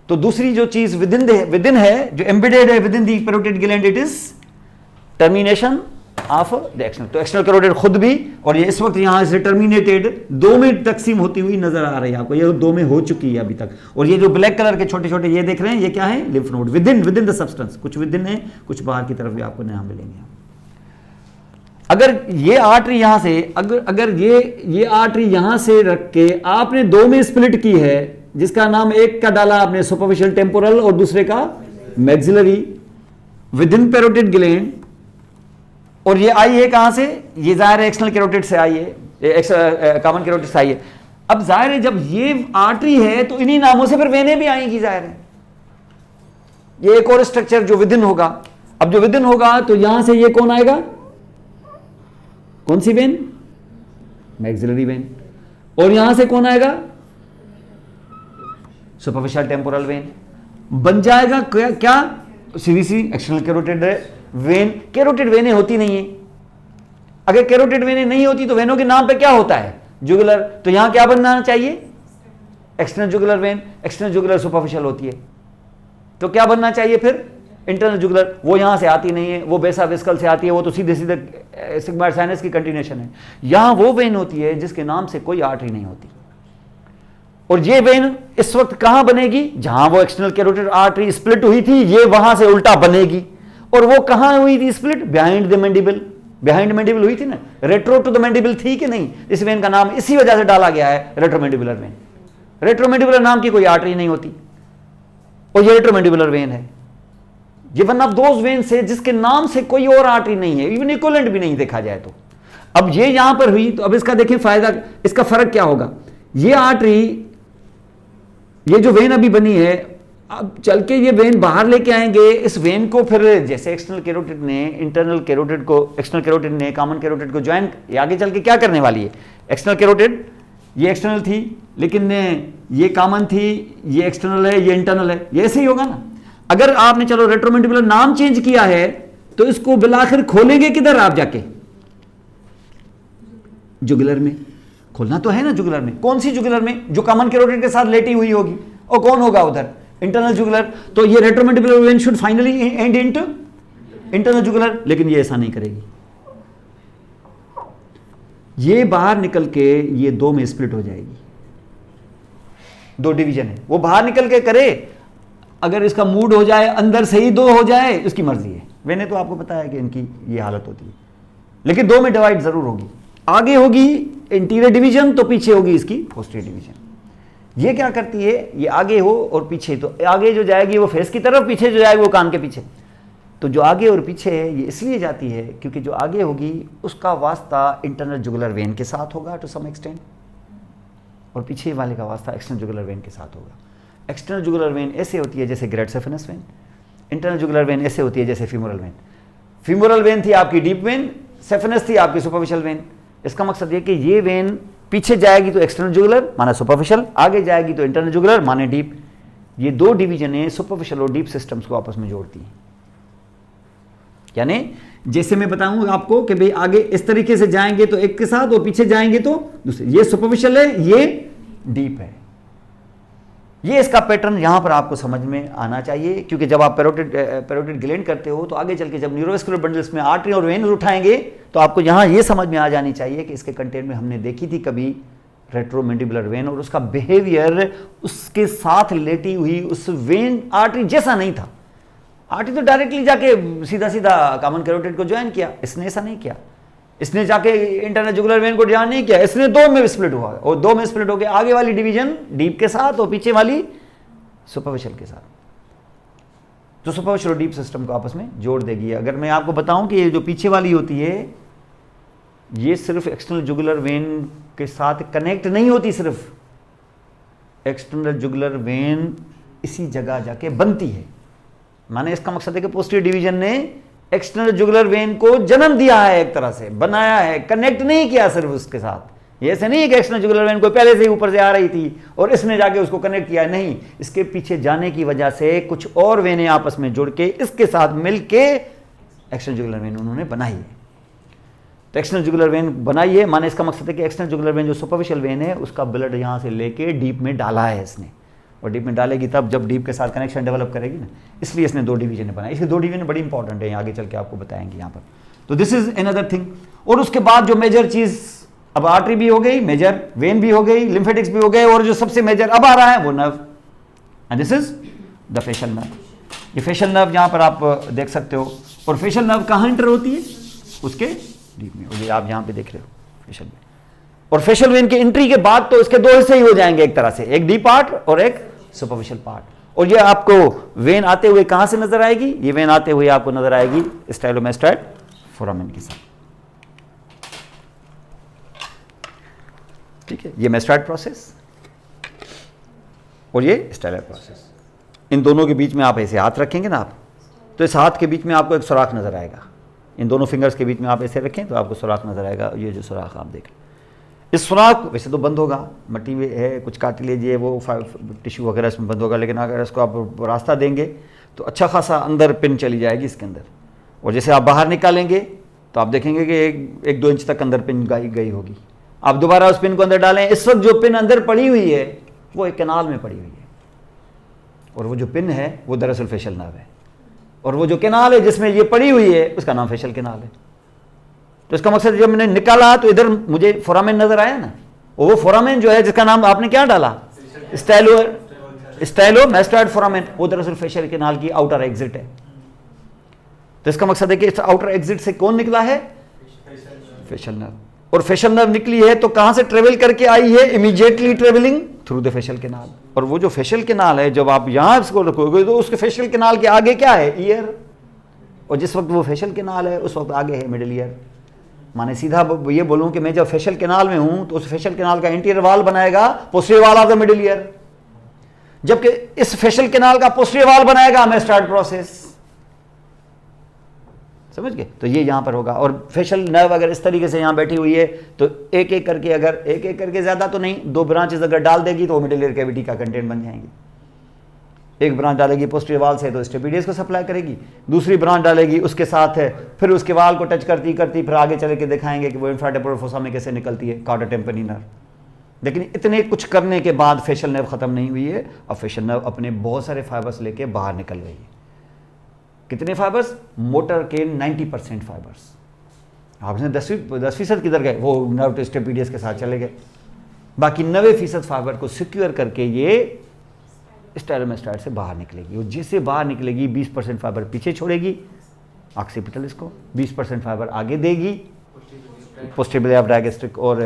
तो दूसरी जो चीज विदिन है, जो एम्बेडेड है within the parotid gland, it is termination of the external. तो एक्सटर्नल कैरोटिड खुद भी, और ये इस वक्त यहां से टर्मिनेटेड 2 में तकसीम होती हुई नजर आ रही है आपको, ये 2 में हो चुकी है अभी तक। और ये जो ब्लैक कलर के छोटे छोटे ये देख रहे हैं, ये क्या है, lymph node within the substance, कुछ विदिन है, कुछ बाहर की तरफ भी आपको यहां मिलेंगे। अगर ये आर्टरी यहां से, अगर ये आर्टरी यहां से रख के आपने 2 में स्प्लिट की है, जिसका नाम एक का डाला आपने सुपरफिशियल टेम्पोरल और दूसरे का मैक्सिलरी, विदिन पैरोटिड ग्लैंड, और ये आई है कहां से, ये जाहिर है एक्सटर्नल कैरोटिड से आई है, कॉमन कैरोटिड से आई है। अब जाहिर है जब ये आर्टरी है तो इन्हीं नामों से फिर वेनें भी आएंगी, जाहिर है। ये एक और स्ट्रक्चर जो विदिन होगा। अब जो विदिन होगा तो यहां से ये कौन आएगा, कौन सी वेन, मैक्सिलरी वेन, और यहां से कौन आएगा, सुपरफिशियल टेम्पोरल वेन बन जाएगा। क्या सीधी सी एक्सटर्नल कैरोटिड वेन। कैरोटिड वेनें होती नहीं है, अगर कैरोटिड वेनें नहीं होती तो वेनों के नाम पे क्या होता है, जुगुलर। तो यहां क्या बनना चाहिए, external jugular vein. External jugular superficial होती है, तो क्या बनना चाहिए फिर? Internal jugular. वो यहां से आती नहीं है, वो बेसा विस्कल से आती है, वो तो सीधे सीधे सिग्मोइड साइनस की कंटिन्यूएशन है। यहां वो वेन होती है जिसके नाम से कोई आर्टरी नहीं होती, और ये वेन इस वक्त कहां बनेगी? जहां वो एक्सटर्नल कैरोटिड आर्टरी स्प्लिट हुई थी, ये वहां से उल्टा बनेगी। और वो कहां हुई थी split? Behind the mandible. Behind mandible हुई थी ना, रेट्रो टू द मैंडिबल थी कि नहीं? इस वेन का नाम इसी वजह से डाला गया है रेट्रोमैंडिबुलर वेन। रेट्रोमैंडिबुलर नाम की कोई आर्टरी नहीं होती, और ये रेट्रोमैंडिबुलर वेन है। ये वन ऑफ दोज वेन से जिसके नाम से कोई और आर्टरी नहीं है, इवन इक्विवेलेंट भी नहीं देखा जाए तो। अब ये यहां पर हुई, तो अब इसका देखिए फायदा, इसका फर्क क्या होगा? ये आर्टरी, ये जो वेन अभी बनी है, अब चल के ये वेन बाहर लेके आएंगे। इस वेन को फिर जैसे एक्सटर्नल कैरोटिड ने इंटरनल कैरोटिड को, एक्सटर्नल कैरोटिड ने कॉमन कैरोटिड को ज्वाइन, ये आगे चल के क्या करने वाली है? एक्सटर्नल कैरोटिड ये एक्सटर्नल थी, लेकिन ये कॉमन थी, ये एक्सटर्नल है, ये इंटरनल है, ये ऐसे ही होगा ना। अगर आपने चलो रेट्रोमैंडिबुलर नाम चेंज किया है, तो इसको बिलाखिर खोलेंगे किधर आप जाके? जुगुलर में। खोलना तो है ना जुगुलर में। कौन सी जुगुलर में? जो कॉमन कैरोटिड के साथ लेटी हुई होगी। और कौन होगा उधर? Internal jugular. तो ये retromandibular vein should finally end into internal jugular, लेकिन ये ऐसा नहीं करेगी। ये बाहर निकल के ये दो में स्प्लिट हो जाएगी। दो डिवीजन है, वो बाहर निकल के करे। अगर इसका मूड हो जाए अंदर से ही दो हो जाए, उसकी मर्जी है। मैंने तो आपको बताया कि इनकी ये हालत होती है, लेकिन दो में डिवाइड जरूर होगी। आगे होगी इंटीरियर डिवीजन, तो पीछे होगी इसकी पोस्टीरियर डिवीजन। ये क्या करती है? ये आगे हो और पीछे, तो आगे जो जाएगी वो फेस की तरफ, पीछे जो जाएगी वो कान के पीछे। तो जो आगे और पीछे है ये इसलिए जाती है क्योंकि जो आगे होगी उसका वास्ता इंटरनल जुगुलर वेन के साथ होगा टू सम एक्सटेंट, और पीछे वाले का वास्ता एक्सटर्नल जुगुलर वेन के साथ होगा। एक्सटर्नल जुगुलर वेन ऐसे होती है जैसे grade saphenous when, internal jugular when ऐसे होती है जैसे फीमोरल वेन। फीमोरल वेन थी आपकी डीप वेन, सेफेनस थी आपकी सुपरफिशियल वेन। इसका मकसद ये कि ये वेन पीछे जाएगी तो एक्सटर्नल जुगुलर माने सुपरफिशियल, आगे जाएगी तो इंटरनल जुगुलर माने डीप। ये दो डिवीजन सुपरफिशियल और डीप सिस्टम्स को आपस में जोड़ती हैं। यानी जैसे मैं बताऊंगा आपको कि भाई आगे इस तरीके से जाएंगे तो एक के साथ, और पीछे जाएंगे तो दूसरे। ये सुपरफिशियल है, ये डीप है। ये इसका पैटर्न यहां पर आपको समझ में आना चाहिए, क्योंकि जब आप पैरोटिड ग्लैंड करते हो तो आगे चल के जब न्यूरोवेस्कुलर बंडल्स में आर्टरी और वेन उठाएंगे तो आपको यहां ये समझ में आ जानी चाहिए कि इसके कंटेंट में हमने देखी थी कभी रेट्रोमैंडिबुलर वेन, और उसका बिहेवियर उसके साथ लेटी हुई उस वेन आर्टरी जैसा नहीं था। आर्टरी तो डायरेक्टली जाके सीधा सीधा कॉमन कैरोटिड को ज्वाइन किया, इसने ऐसा नहीं किया। इसने जाके इंटरनल जुगुलर वेन को ज्वाइन नहीं किया, इसने दो में स्प्लिट हुआ, और दो में स्प्लिट होकर आगे वाली डिवीजन डीप के साथ और पीछे वाली सुपरफिशियल के साथ, जो सुपरफिशियल और डीप सिस्टम को आपस में जोड़ देगी। अगर मैं आपको बताऊं कि ये जो पीछे वाली होती है ये सिर्फ एक्सटर्नल जुगुलर वेन के साथ कनेक्ट नहीं होती, सिर्फ एक्सटर्नल जुगुलर वेन इसी जगह जाके बनती है। माने इसका मकसद है कि पोस्टीरियर डिवीजन ने एक्सटर्नल जुगुलर वेन को जन्म दिया है, एक तरह से बनाया है, कनेक्ट नहीं किया सिर्फ उसके साथ। ये ऐसे नहीं है कि एक्सटर्नल जुगुलर वेन कोई पहले से ही ऊपर से आ रही थी और इसने जाके उसको कनेक्ट किया, नहीं। इसके पीछे जाने की वजह से कुछ और वेनें आपस में जुड़ के इसके साथ मिलके एक्सटर्नल जुगुलर वेन उन्होंने बनाई है। तो एक्सटर्नल जुगुलर वेन बनाई है माने इसका मकसद है कि एक्सटर्नल जुगुलर वेन जो सुपरफिशियल वेन है उसका ब्लड यहाँ से लेके डीप में डाला है इसने, और डीप में डालेगी तब जब डीप के साथ कनेक्शन डेवलप करेगी ना, इसलिए इसने दो डिवीजन बनाई। इसके दो डिवीजन बड़ी इंपॉर्टेंट है, आगे चल के आपको बताएंगे यहाँ पर। तो दिस इज अनदर थिंग। और उसके बाद जो मेजर चीज, अब आर्टरी भी हो गई, मेजर वेन भी हो गई, लिम्फेटिक्स भी हो गए, और जो सबसे मेजर अब आ रहा है वो nerve, and this is the facial nerve. ये फेशियल नर्व यहाँ पर आप देख सकते हो, और फेशियल नर्व कहाँ एंटर होती है? उसके डीप में, और ये आप यहाँ पे देख रहे हो फेशियल में। और फेशियल वेन के एंट्री के बाद तो इसके दो हिस्से ही हो जाएंगे एक तरह से, एक डीप पार्ट और एक सुपरफिशियल पार्ट। और ये आपको वेन आते हुए कहां से नजर आएगी? ये वेन आते हुए आपको नजर आएगी स्टाइलोमेस्टॉइड फोरामेन के साथ। ठीक है, ये मेस्टॉइड प्रोसेस और ये स्टाइलर प्रोसेस, इन दोनों के बीच में आप ऐसे हाथ रखेंगे ना आप, तो इस हाथ के बीच में आपको एक सुराख नजर आएगा। इन दोनों फिंगर्स के बीच में आप ऐसे रखें तो आपको सुराख नजर आएगा। ये जो सुराख आप देख रहे हैं, इस सुराख वैसे तो बंद होगा, मट्टी में है, कुछ कार्टिलेज है, वो टिश्यू वगैरह इसमें बंद होगा, लेकिन अगर इसको आप रास्ता देंगे तो अच्छा खासा अंदर पिन चली जाएगी इसके अंदर। और जैसे आप बाहर निकालेंगे तो आप देखेंगे कि एक दो इंच तक अंदर पिन गई होगी। आप दोबारा उस पिन को अंदर डालें, इस वक्त जो पिन अंदर पड़ी हुई है वो एक कैनाल में पड़ी हुई है, और वो जो पिन है वो दरअसल फेशियल नर्व है, और वो जो केनाल है जिसमें ये पड़ी हुई है उसका नाम फेशियल केनाल है। तो इसका मकसद जब मैंने निकाला तो इधर मुझे फोरामेन नजर आया ना, वो फोरामेन जो है जिसका नाम आपने क्या डाला, स्टाइलोमास्टोइड फोरामेन, वो दरअसल फेशियल केनाल की आउटर एग्जिट है। तो इसका मकसद है कि इस आउटर एग्जिट से कौन निकला है, फेशियल नर्व, और फेशियल नर्व निकली है तो कहां से ट्रेवल करके आई है, immediately travelling through the facial canal. और वो जो फेशियल केनाल है जब आप यहां इसको रखोगे तो उसके फेशियल केनाल के आगे क्या है, ईयर, और जिस वक्त वो फेशियल केनाल है उस वक्त आगे है मिडिल ईयर। माने सीधा ये बोलूं कि मैं जब फेशियल केनाल में हूं तो उस फेशियल केनाल का इंटीरियर वाल बनाएगा posterior wall of the middle ear, जबकि इस फेशियल केनाल का पोस्टीरियर वाल बनाएगा मेस्टॉइड प्रोसेस। समझ गए? तो ये यहां पर होगा। और फेशियल नर्व अगर इस तरीके से यहां बैठी हुई है तो एक एक करके, अगर एक एक करके ज्यादा तो नहीं, 2 ब्रांचेस अगर डाल देगी तो वो मिडिल ईयर कैविटी का कंटेंट बन जाएंगी। एक ब्रांच डालेगी पोस्टीरियर वाल से तो स्टेपिडियस को सप्लाई करेगी, दूसरी ब्रांच डालेगी उसके साथ है, फिर उसके वाल को टच करती करती फिर आगे चले के दिखाएंगे कि वो इंफ्राटेम्पोरल फोसा में कैसे निकलती है, कार्डा टेम्पनी नर्व। लेकिन इतने कुछ करने के बाद फेशियल नर्व खत्म नहीं हुई है, अब फेशियल नर्व अपने बहुत सारे फाइबर्स लेके बाहर निकल गई है। कितने फाइबर्स, मोटर के 90% फाइबर्स। आपने 10% किधर गए, वो नर्व स्टेपिडियस के साथ चले गए, बाकी 90% फाइबर को सिक्योर करके ये स्टाइलोमास्टोइड से बाहर निकलेगी। और जिससे बाहर निकलेगी 20% फाइबर पीछे छोड़ेगी ऑक्सीपिटलिस को, 20% फाइबर आगे देगी पोस्टीरियर ऑफ डायगेस्ट्रिक और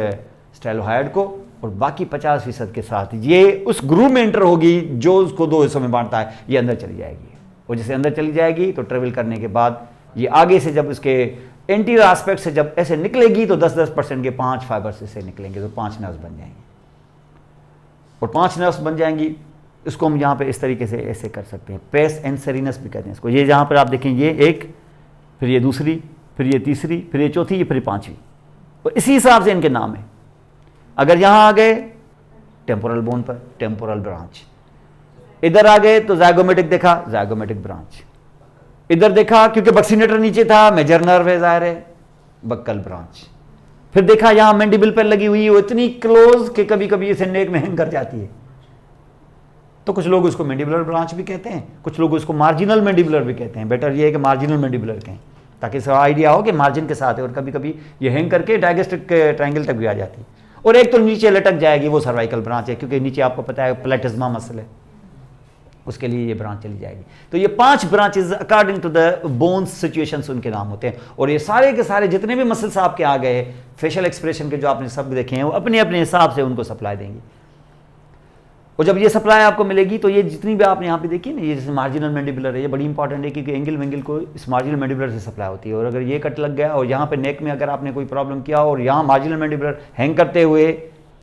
स्टाइलोहाइड को, और बाकी 50% के साथ ये उस ग्रूव में एंटर होगी जो उसको 2 हिस्सों में बांटता है, ये अंदर चली जाएगी। और जैसे अंदर चली जाएगी तो ट्रेवल करने के बाद ये आगे से जब इसके एंटीरियर एस्पेक्ट से जब ऐसे निकलेगी तो 10% के 5 फाइबर्स से निकलेंगे, तो 5 नर्व्स बन जाएंगी। और 5 नर्व्स बन जाएंगी, इसको हम यहाँ पे इस तरीके से ऐसे कर सकते हैं, पेस एंड सेरिनस भी कहते हैं इसको। ये जहाँ पर आप देखें, ये एक, फिर ये दूसरी, फिर ये तीसरी, फिर ये चौथी, ये फिर 5वीं, और इसी हिसाब से इनके नाम है। अगर यहाँ आ गए टेम्पोरल बोन पर टेम्पोरल ब्रांच, इधर आ गए तो जाइगोमेटिक देखा, जाइगोमेटिक ब्रांच, इधर देखा क्योंकि बक्सीनेटर नीचे था, मेजर नर्व है जाहिर है, बक्कल ब्रांच। फिर देखा यहाँ मैंडिबल पर लगी हुई है, वो इतनी क्लोज कि कभी कभी इसे नेक में हैंग कर जाती है, तो कुछ लोग उसको मैंडिबुलर ब्रांच भी कहते हैं, कुछ लोग उसको मार्जिनल मैंडिबुलर भी कहते हैं। बेटर ये है कि मार्जिनल मैंडिबुलर कहें ताकि इसका आइडिया हो कि मार्जिन के साथ है, और कभी कभी ये हैंग करके डायगेस्ट्रिक ट्रायंगल तक भी आ जाती है। और एक तो नीचे लटक जाएगी, वो सर्वाइकल ब्रांच है, क्योंकि नीचे आपको पता है प्लेटिज्मा मसल है, उसके लिए ये ब्रांच चली जाएगी। तो ये 5 branches according to the bones situations उनके नाम होते हैं। और ये सारे के सारे जितने भी मसल्स आपके आ गए फेशियल एक्सप्रेशन के जो आपने सब देखे हैं, वो अपने अपने हिसाब से उनको सप्लाई देंगी। और जब ये सप्लाई आपको मिलेगी तो ये जितनी भी आपने यहाँ पे देखी ना, ये जैसे मार्जिनल मैंडिबुलर है, ये बड़ी इंपॉर्टेंट है क्योंकि एंगल वेंगल को इस मार्जिनल मैंडिबुलर से सप्लाई होती है। और अगर ये कट लग गया और यहाँ पे नेक में अगर आपने कोई प्रॉब्लम किया और यहाँ मार्जिनल मैंडिबुलर हैंग करते हुए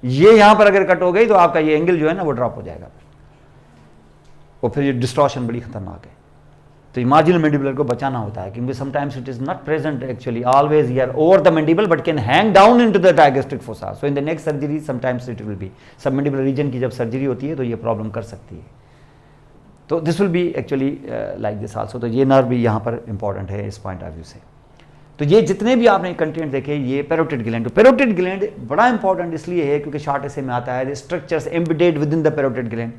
ये यहाँ पर अगर कट हो गई तो आपका ये एंगल जो है ना वो ड्रॉप हो जाएगा, और फिर ये डिस्टॉर्शन बड़ी खतरनाक है। तो ये मार्जिनल मैंडिबुलर को बचाना होता है क्योंकि sometimes it is not present actually always here over the mandible but can hang down into the digastric fossa. So in the next surgery sometimes it will be submandibular region की जब surgery होती है तो ये problem कर सकती है। तो this will B actually like this also. तो ये नर्व भी यहाँ पर इंपॉर्टेंट है इस पॉइंट ऑफ व्यू से। तो ये जितने भी आपने कंटेंट देखे, ये पैरोटिड ग्लैंड, पैरोटिड ग्लैंड बड़ा इंपॉर्टेंट इसलिए है क्योंकि शॉर्ट ऐसे में आता है structures embedded with in the parotid gland.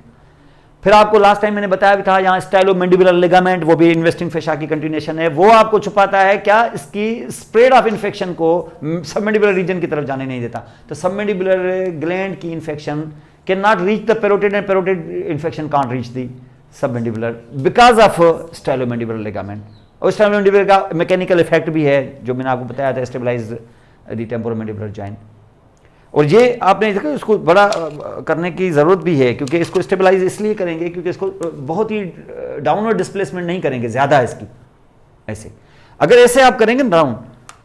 फिर आपको लास्ट टाइम मैंने बताया भी था, यहाँ स्टाइलोमैंडिबुलर लिगामेंट, वो भी इन्वेस्टिंग फेशा की कंटिन्यूएशन है, वो आपको छुपाता है क्या, इसकी स्प्रेड ऑफ इन्फेक्शन को सबमैंडिबुलर रीजन की तरफ जाने नहीं देता। तो सबमैंडिबुलर ग्लैंड की infection can not reach the parotid and parotid infection can't reach the submandibular because of stylomandibular ligament. और स्टाइलोमैंडिबुलर का मैकेनिकल इफेक्ट भी है जो मैंने आपको बताया था, स्टेबलाइज द टेम्पोरोमैंडिबुलर जॉइंट। और ये आपने देखा इसको बड़ा करने की ज़रूरत भी है क्योंकि इसको स्टेबलाइज इसलिए करेंगे क्योंकि इसको बहुत ही डाउनवर्ड डिस्प्लेसमेंट नहीं करेंगे ज़्यादा इसकी। ऐसे अगर ऐसे आप करेंगे डाउन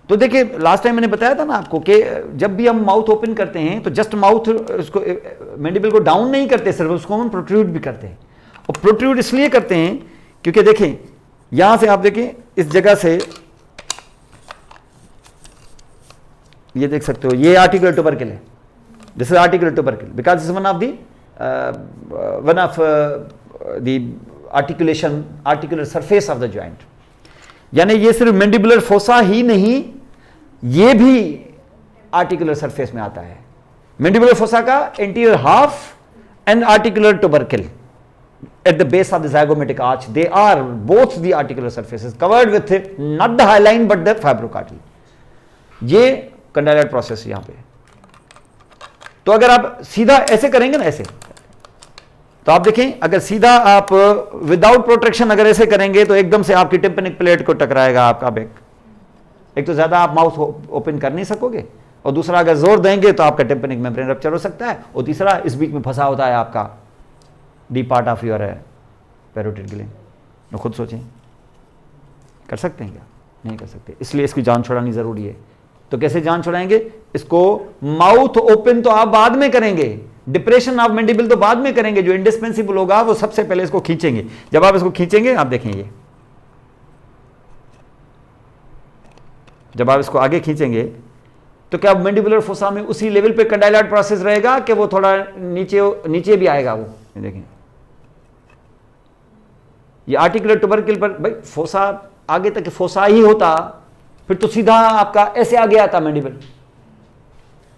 तो देखिए लास्ट टाइम मैंने बताया था ना आपको कि जब भी हम माउथ ओपन करते हैं तो जस्ट माउथ उसको मैंडिबल को डाउन नहीं करते, सिर्फ उसको हम प्रोट्रूड भी करते हैं। और प्रोट्रूड इसलिए करते हैं क्योंकि देखें यहाँ से आप देखें इस जगह से ये देख सकते हो, ये आर्टिकुलर ट्यूबरकल है, this is articular tubercle because this one of the articular surface of the joint. यानी ये सिर्फ मैंडिबुलर फोसा ही नहीं, ये भी आर्टिकुलर सरफेस में आता है। मैंडिबुलर फोसा का anterior half and articular tubercle at the base of the zygomatic arch. They are both the articular surfaces covered with not the hyaline but the fibrocartilage. ये कंडाइलर process यहां पे। तो अगर आप सीधा ऐसे करेंगे ना, ऐसे, तो आप देखें अगर सीधा आप विदाउट प्रोटेक्शन अगर ऐसे करेंगे तो एकदम से आपकी टिम्पैनिक प्लेट को टकराएगा आपका बैक। एक तो ज्यादा आप माउथ ओपन कर नहीं सकोगे, और दूसरा अगर जोर देंगे तो आपका टिम्पैनिक मेम्ब्रेन रप्चर हो सकता है, और तीसरा इस बीच में फंसा होता है आपका deep part of your parotid gland. तो खुद सोचें, कर सकते हैं क्या? नहीं कर सकते, इसलिए इसकी जान छुड़ानी जरूरी है। तो कैसे जान छुड़ाएंगे इसको? माउथ ओपन तो आप बाद में करेंगे, डिप्रेशन ऑफ मैंडिबल तो बाद में करेंगे, जो इंडिस्पेंसिबल होगा वो सबसे पहले इसको खींचेंगे। जब आप इसको खींचेंगे आप देखें, ये जब आप इसको आगे खींचेंगे तो क्या मैंडिबुलर फोसा में उसी लेवल पे कंडाइलर प्रोसेस रहेगा कि वो थोड़ा नीचे भी आएगा? वो देखें, ये आर्टिकुलर ट्यूबरकल पर भाई फोसा आगे तक फोसा ही होता, फिर तो सीधा आपका ऐसे आगे आता मैंडिबल।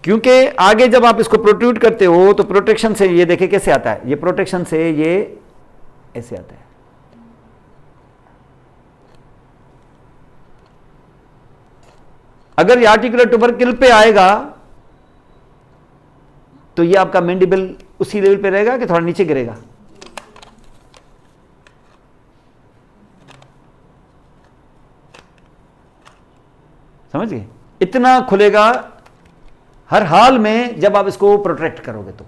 क्योंकि आगे जब आप इसको प्रोट्रूड करते हो तो प्रोटेक्शन से, ये देखें कैसे आता है, ये प्रोटेक्शन से ये ऐसे आता है। अगर ये आर्टिकुलर ट्यूबरकल पे आएगा तो ये आपका मैंडिबल उसी लेवल पे रहेगा कि थोड़ा नीचे गिरेगा? समझ गए? इतना खुलेगा हर हाल में जब आप इसको प्रोटेक्ट करोगे तो।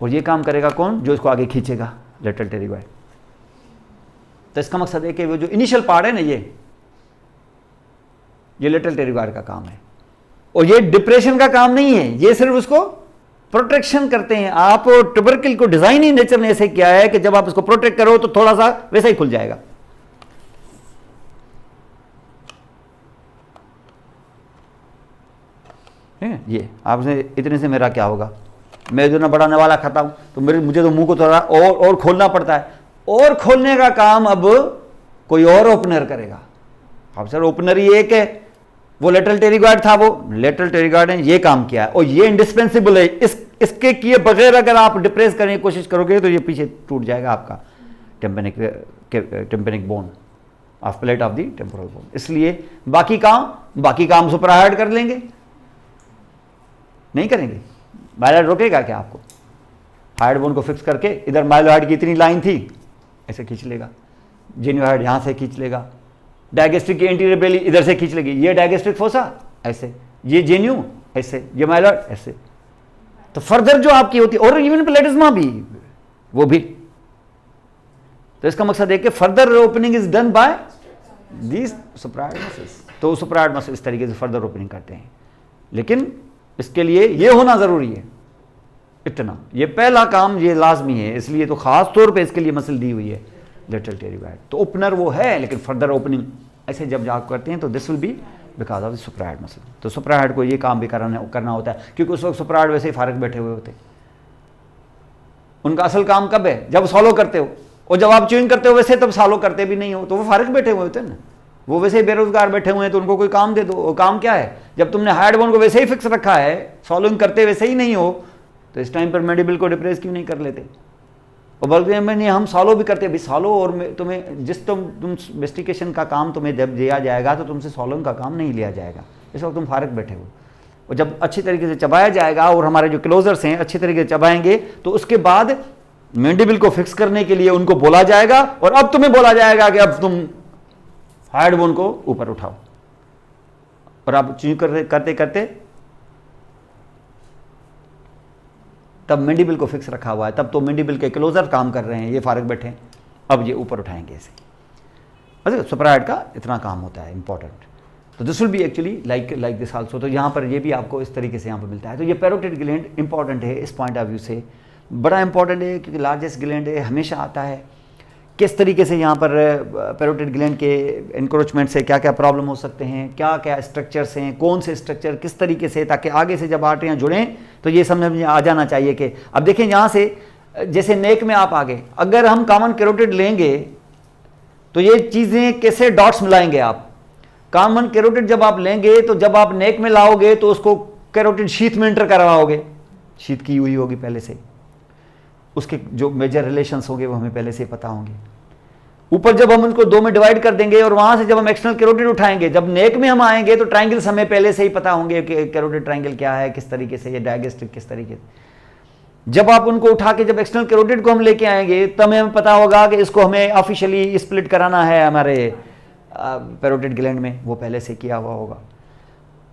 और ये काम करेगा कौन? जो इसको आगे खींचेगा, लेटरल टेरिगॉइड। तो इसका मकसद है कि वो जो इनिशियल पार्ट है ना, ये लेटरल टेरिगॉइड का काम है, और ये डिप्रेशन का काम नहीं है, ये सिर्फ उसको प्रोटेक्शन करते हैं। आप ट्यूबरकल को डिजाइन ही नेचर ने ऐसे किया है कि जब आप इसको प्रोटेक्ट करो तो थोड़ा सा वैसा ही खुल जाएगा। ये आपसे इतने से मेरा क्या होगा? मैं जो ना बड़ा नवाला खाता हूं तो मुझे तो मुंह को थोड़ा और खोलना पड़ता है, और खोलने का काम अब कोई और ओपनर करेगा। अब सर ओपनर ही एक है, वो लेटरल टेरिगॉइड था, वो लेटरल टेरिगॉइड ने ये काम किया है, और ये इंडिस्पेंसिबल है। इसके किए बगैर अगर आप डिप्रेस करने की कोशिश करोगे तो ये पीछे टूट जाएगा आपका tympanic bone of plate of the temporal bone. इसलिए बाकी काम सुपराहाइड कर लेंगे, नहीं करेंगे। माइलॉइड रोकेगा क्या आपको? हाइड बोन को फिक्स करके इधर माइलॉइड की इतनी लाइन थी, ऐसे खींच लेगा, जेन्युहाइड यहां से खींच लेगा, डायगेस्ट्रिक की एंटीरियर बेली इधर से खींच लेगी, ये डायगेस्ट्रिक फोसा ऐसे, ये जेन्यू ऐसे, ये माइलॉइड ऐसे। तो फर्दर जो आपकी होती है, और इवन प्लेटिज्मा भी, वो भी। तो इसका मकसद है कि further opening is done by these suprahyoid muscles. तो सुपरायड मसल इस तरीके से फर्दर ओपनिंग करते हैं, लेकिन इसके लिए ये होना जरूरी है। इतना, ये पहला काम ये लाजमी है, इसलिए तो खास तौर पे इसके लिए मसल दी हुई है लेटरल टेरिगॉइड। तो ओपनर वो है, लेकिन फर्दर ओपनिंग ऐसे जब आप करते हैं तो this will be because of the suprahyoid muscle. तो सुपरायड को ये काम भी करना होता है, क्योंकि उस वक्त सुपरायड वैसे ही फारग बैठे हुए होते। उनका असल काम कब है? जब सॉलो करते हो, और जब आप च्यूइंग करते हो वैसे तब सॉलो करते भी नहीं हो, तो वो फारग बैठे हुए होते हैं ना, वो वैसे ही बेरोजगार बैठे हुए हैं, तो उनको कोई काम दे दो। वो काम क्या है? जब तुमने हाइड बोन को वैसे ही फिक्स रखा है, सॉलोइंग करते वैसे ही नहीं हो, तो इस टाइम पर मैंडिबल को डिप्रेस क्यों नहीं कर लेते? और बल्कि मैंने हम सॉलो भी करते, भाई सॉलो, और तुम्हें तुम इन्वेस्टिगेशन का काम तुम्हें जब दिया जाएगा तो तुमसे सॉलोइंग का काम नहीं लिया जाएगा। इस वक्त तुम फारग बैठे हो, और जब अच्छी तरीके से चबाया जाएगा और हमारे जो क्लोजर्स हैं अच्छी तरीके से चबाएंगे, तो उसके बाद मैंडिबल को फिक्स करने के लिए उनको बोला जाएगा, और अब तुम्हें बोला जाएगा कि अब तुम हाइड बोन को ऊपर उठाओ। और आप च्यू करते करते तब मैंडिबल को फिक्स रखा हुआ है, तब तो मैंडिबल के क्लोजर काम कर रहे हैं, ये फारग बैठे हैं, अब ये ऊपर उठाएंगे ऐसे। बस सुपरायड का इतना काम होता है इंपॉर्टेंट। तो this will B actually like this also. तो यहाँ पर ये भी आपको इस तरीके से यहाँ पर मिलता है। तो ये पैरोटिड ग्लैंड इंपॉर्टेंट है इस पॉइंट ऑफ व्यू से, बड़ा इंपॉर्टेंट है, क्योंकि लार्जेस्ट ग्लैंड है, हमेशा आता है किस तरीके से यहाँ पर पैरोटिड ग्लैंड के इंक्रोचमेंट से क्या क्या प्रॉब्लम हो सकते हैं, क्या क्या स्ट्रक्चर्स हैं, कौन से स्ट्रक्चर किस तरीके से, ताकि आगे से जब आर्टरियाँ जुड़ें तो ये समझ में आ जाना चाहिए कि अब देखें यहाँ से जैसे नेक में आप आगे, अगर हम कॉमन कैरोटिड लेंगे तो ये चीज़ें कैसे डॉट्स मिलाएंगे आप? कॉमन कैरोटिड जब आप लेंगे तो जब आप नेक में लाओगे तो उसको कैरोटिड शीथ में एंटर करवाओगे, शीत की हुई होगी पहले से, उसके जो मेजर रिलेशंस होंगे वो हमें पहले से पता होंगे। ऊपर जब हम उनको दो में डिवाइड कर देंगे और वहां से जब हम एक्सटर्नल कैरोटिड उठाएंगे, जब नेक में हम आएंगे तो ट्राइंगल्स हमें पहले से ही पता होंगे कि कैरोटिड ट्राइंगल क्या है, किस तरीके से, ये डायगेस्ट्रिक किस तरीके से। जब आप उनको उठा के जब एक्सटर्नल कैरोटिड को हम लेके आएंगे तब हमें पता होगा कि इसको हमें ऑफिशियली स्प्लिट कराना है हमारे पैरोटिड ग्लैंड में, वो पहले से किया हुआ होगा।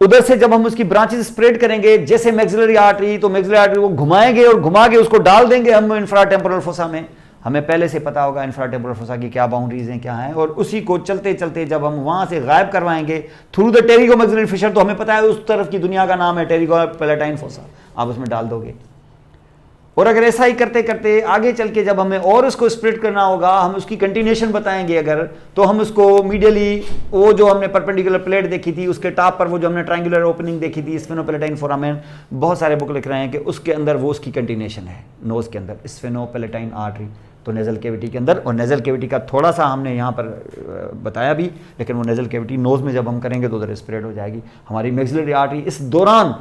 उधर से जब हम उसकी ब्रांचेस स्प्रेड करेंगे, जैसे मैक्सिलरी आर्टरी, तो मैक्सिलरी आर्टरी को घुमाएंगे और घुमा के उसको डाल देंगे हम इंफ्राटेम्पोरल फोसा में। हमें पहले से पता होगा इंफ्राटेम्पोरल फोसा की क्या बाउंड्रीज हैं, क्या हैं, और उसी को चलते चलते जब हम वहां से गायब करवाएंगे through the pterygo maxillary Fisher, तो हमें पता है उस तरफ की दुनिया का नाम है टेरिगो पैलेटाइन फोसा, आप उसमें डाल दोगे। और अगर ऐसा ही करते करते आगे चल के जब हमें और उसको स्प्लिट करना होगा, हम उसकी कंटिन्यूएशन बताएंगे अगर, तो हम उसको मीडियली वो जो हमने परपेंडिकुलर प्लेट देखी थी उसके टॉप पर वो जो हमने ट्रायंगुलर ओपनिंग देखी थी स्फेनोपैलेटाइन फोरामेन, बहुत सारे बुक लिख रहे हैं कि उसके अंदर वो उसकी कंटिन्यूएशन है, नोज के अंदर स्फेनोपैलेटाइन आर्टरी, तो नेजल कैविटी के अंदर। और नेजल कैविटी का थोड़ा सा हमने यहाँ पर बताया भी, लेकिन वो नेजल कैविटी नोज में जब हम करेंगे तो उधर स्प्रेड हो जाएगी। हमारी मैक्सिलरी आर्टरी इस दौरान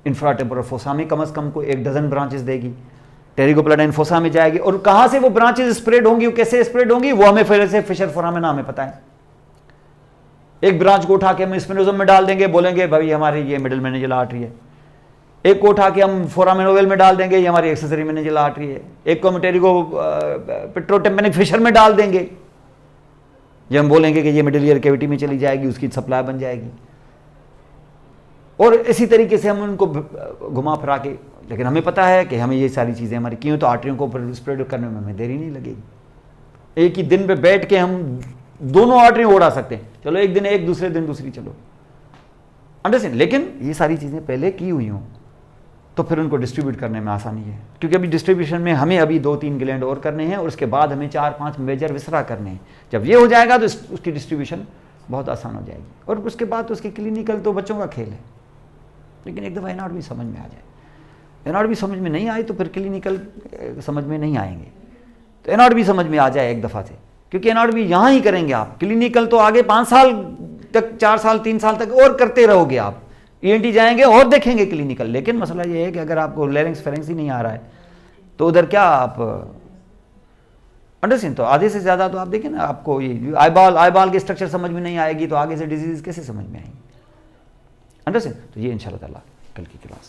इंफ्राटेम्पोरल फोसा में कम से कम को 1 डज़न ब्रांचेस देगी, टेरिगोपैलेटाइन फोसा में जाएगी, और कहां से वो ब्रांचेस स्प्रेड होंगी, कैसे स्प्रेड होंगी, वो हमें फिर से फिशर फोरामेन हमें पता है। एक ब्रांच को उठा के हम स्पिनोजम में डाल देंगे, बोलेंगे भाई हमारी ये मिडिल मेनिंजियल आर्टरी है। एक को उठा के हम फोरामेन ओवल में डाल देंगे, ये हमारी एक्सेसरी मेनिंजियल आर्टरी है। एक को हम टेरिगो पेट्रोटेम्पेनिक फिशर में डाल देंगे, जब हम बोलेंगे कि ये मिडिल ईयर कैविटी में चली जाएगी, उसकी सप्लाई बन जाएगी। और इसी तरीके से हम उनको घुमा फिरा के, लेकिन हमें पता है कि हमें ये सारी चीज़ें हमारी क्यों, तो आर्टरियों को स्प्रेड करने में हमें देरी नहीं लगेगी। एक ही दिन पे बैठ के हम दोनों आर्टरियाँ उड़ा सकते हैं, चलो एक दिन एक, दूसरे दिन दूसरी, चलो अंडरस्टैंड। लेकिन ये सारी चीज़ें पहले की हुई हों तो फिर उनको डिस्ट्रीब्यूट करने में आसानी है, क्योंकि अभी डिस्ट्रीब्यूशन में हमें अभी 2-3 ग्लैंड और करने हैं और उसके बाद हमें 4-5 मेजर विसरा करने हैं। जब ये हो जाएगा तो उसकी डिस्ट्रीब्यूशन बहुत आसान हो जाएगी, और उसके बाद तो उसके क्लिनिकल तो बच्चों का खेल है। लेकिन एक दफ़ा एनाटॉमी समझ में आ जाए, एनाटॉमी समझ में नहीं आई तो फिर क्लिनिकल समझ में नहीं आएंगे। तो एनाटॉमी समझ में आ जाए एक दफ़ा से, क्योंकि एनाटॉमी यहाँ ही करेंगे आप, क्लिनिकल तो आगे 5 साल तक, 4 साल 3 साल तक और करते रहोगे आप। ईएनटी जाएंगे और देखेंगे क्लिनिकल, लेकिन मसला ये है कि अगर आपको लैरिंक्स फेरिंक्स ही नहीं आ रहा है तो उधर क्या आप अंडरस्टैंड, तो आधे से ज़्यादा तो आप देखें ना, आपको ये आईबॉल की स्ट्रक्चर समझ में नहीं आएगी तो आगे से डिजीज कैसे समझ में आएंगी, अंडरस्टैंड। तो ये इंशाल्लाह ताला कल की क्लास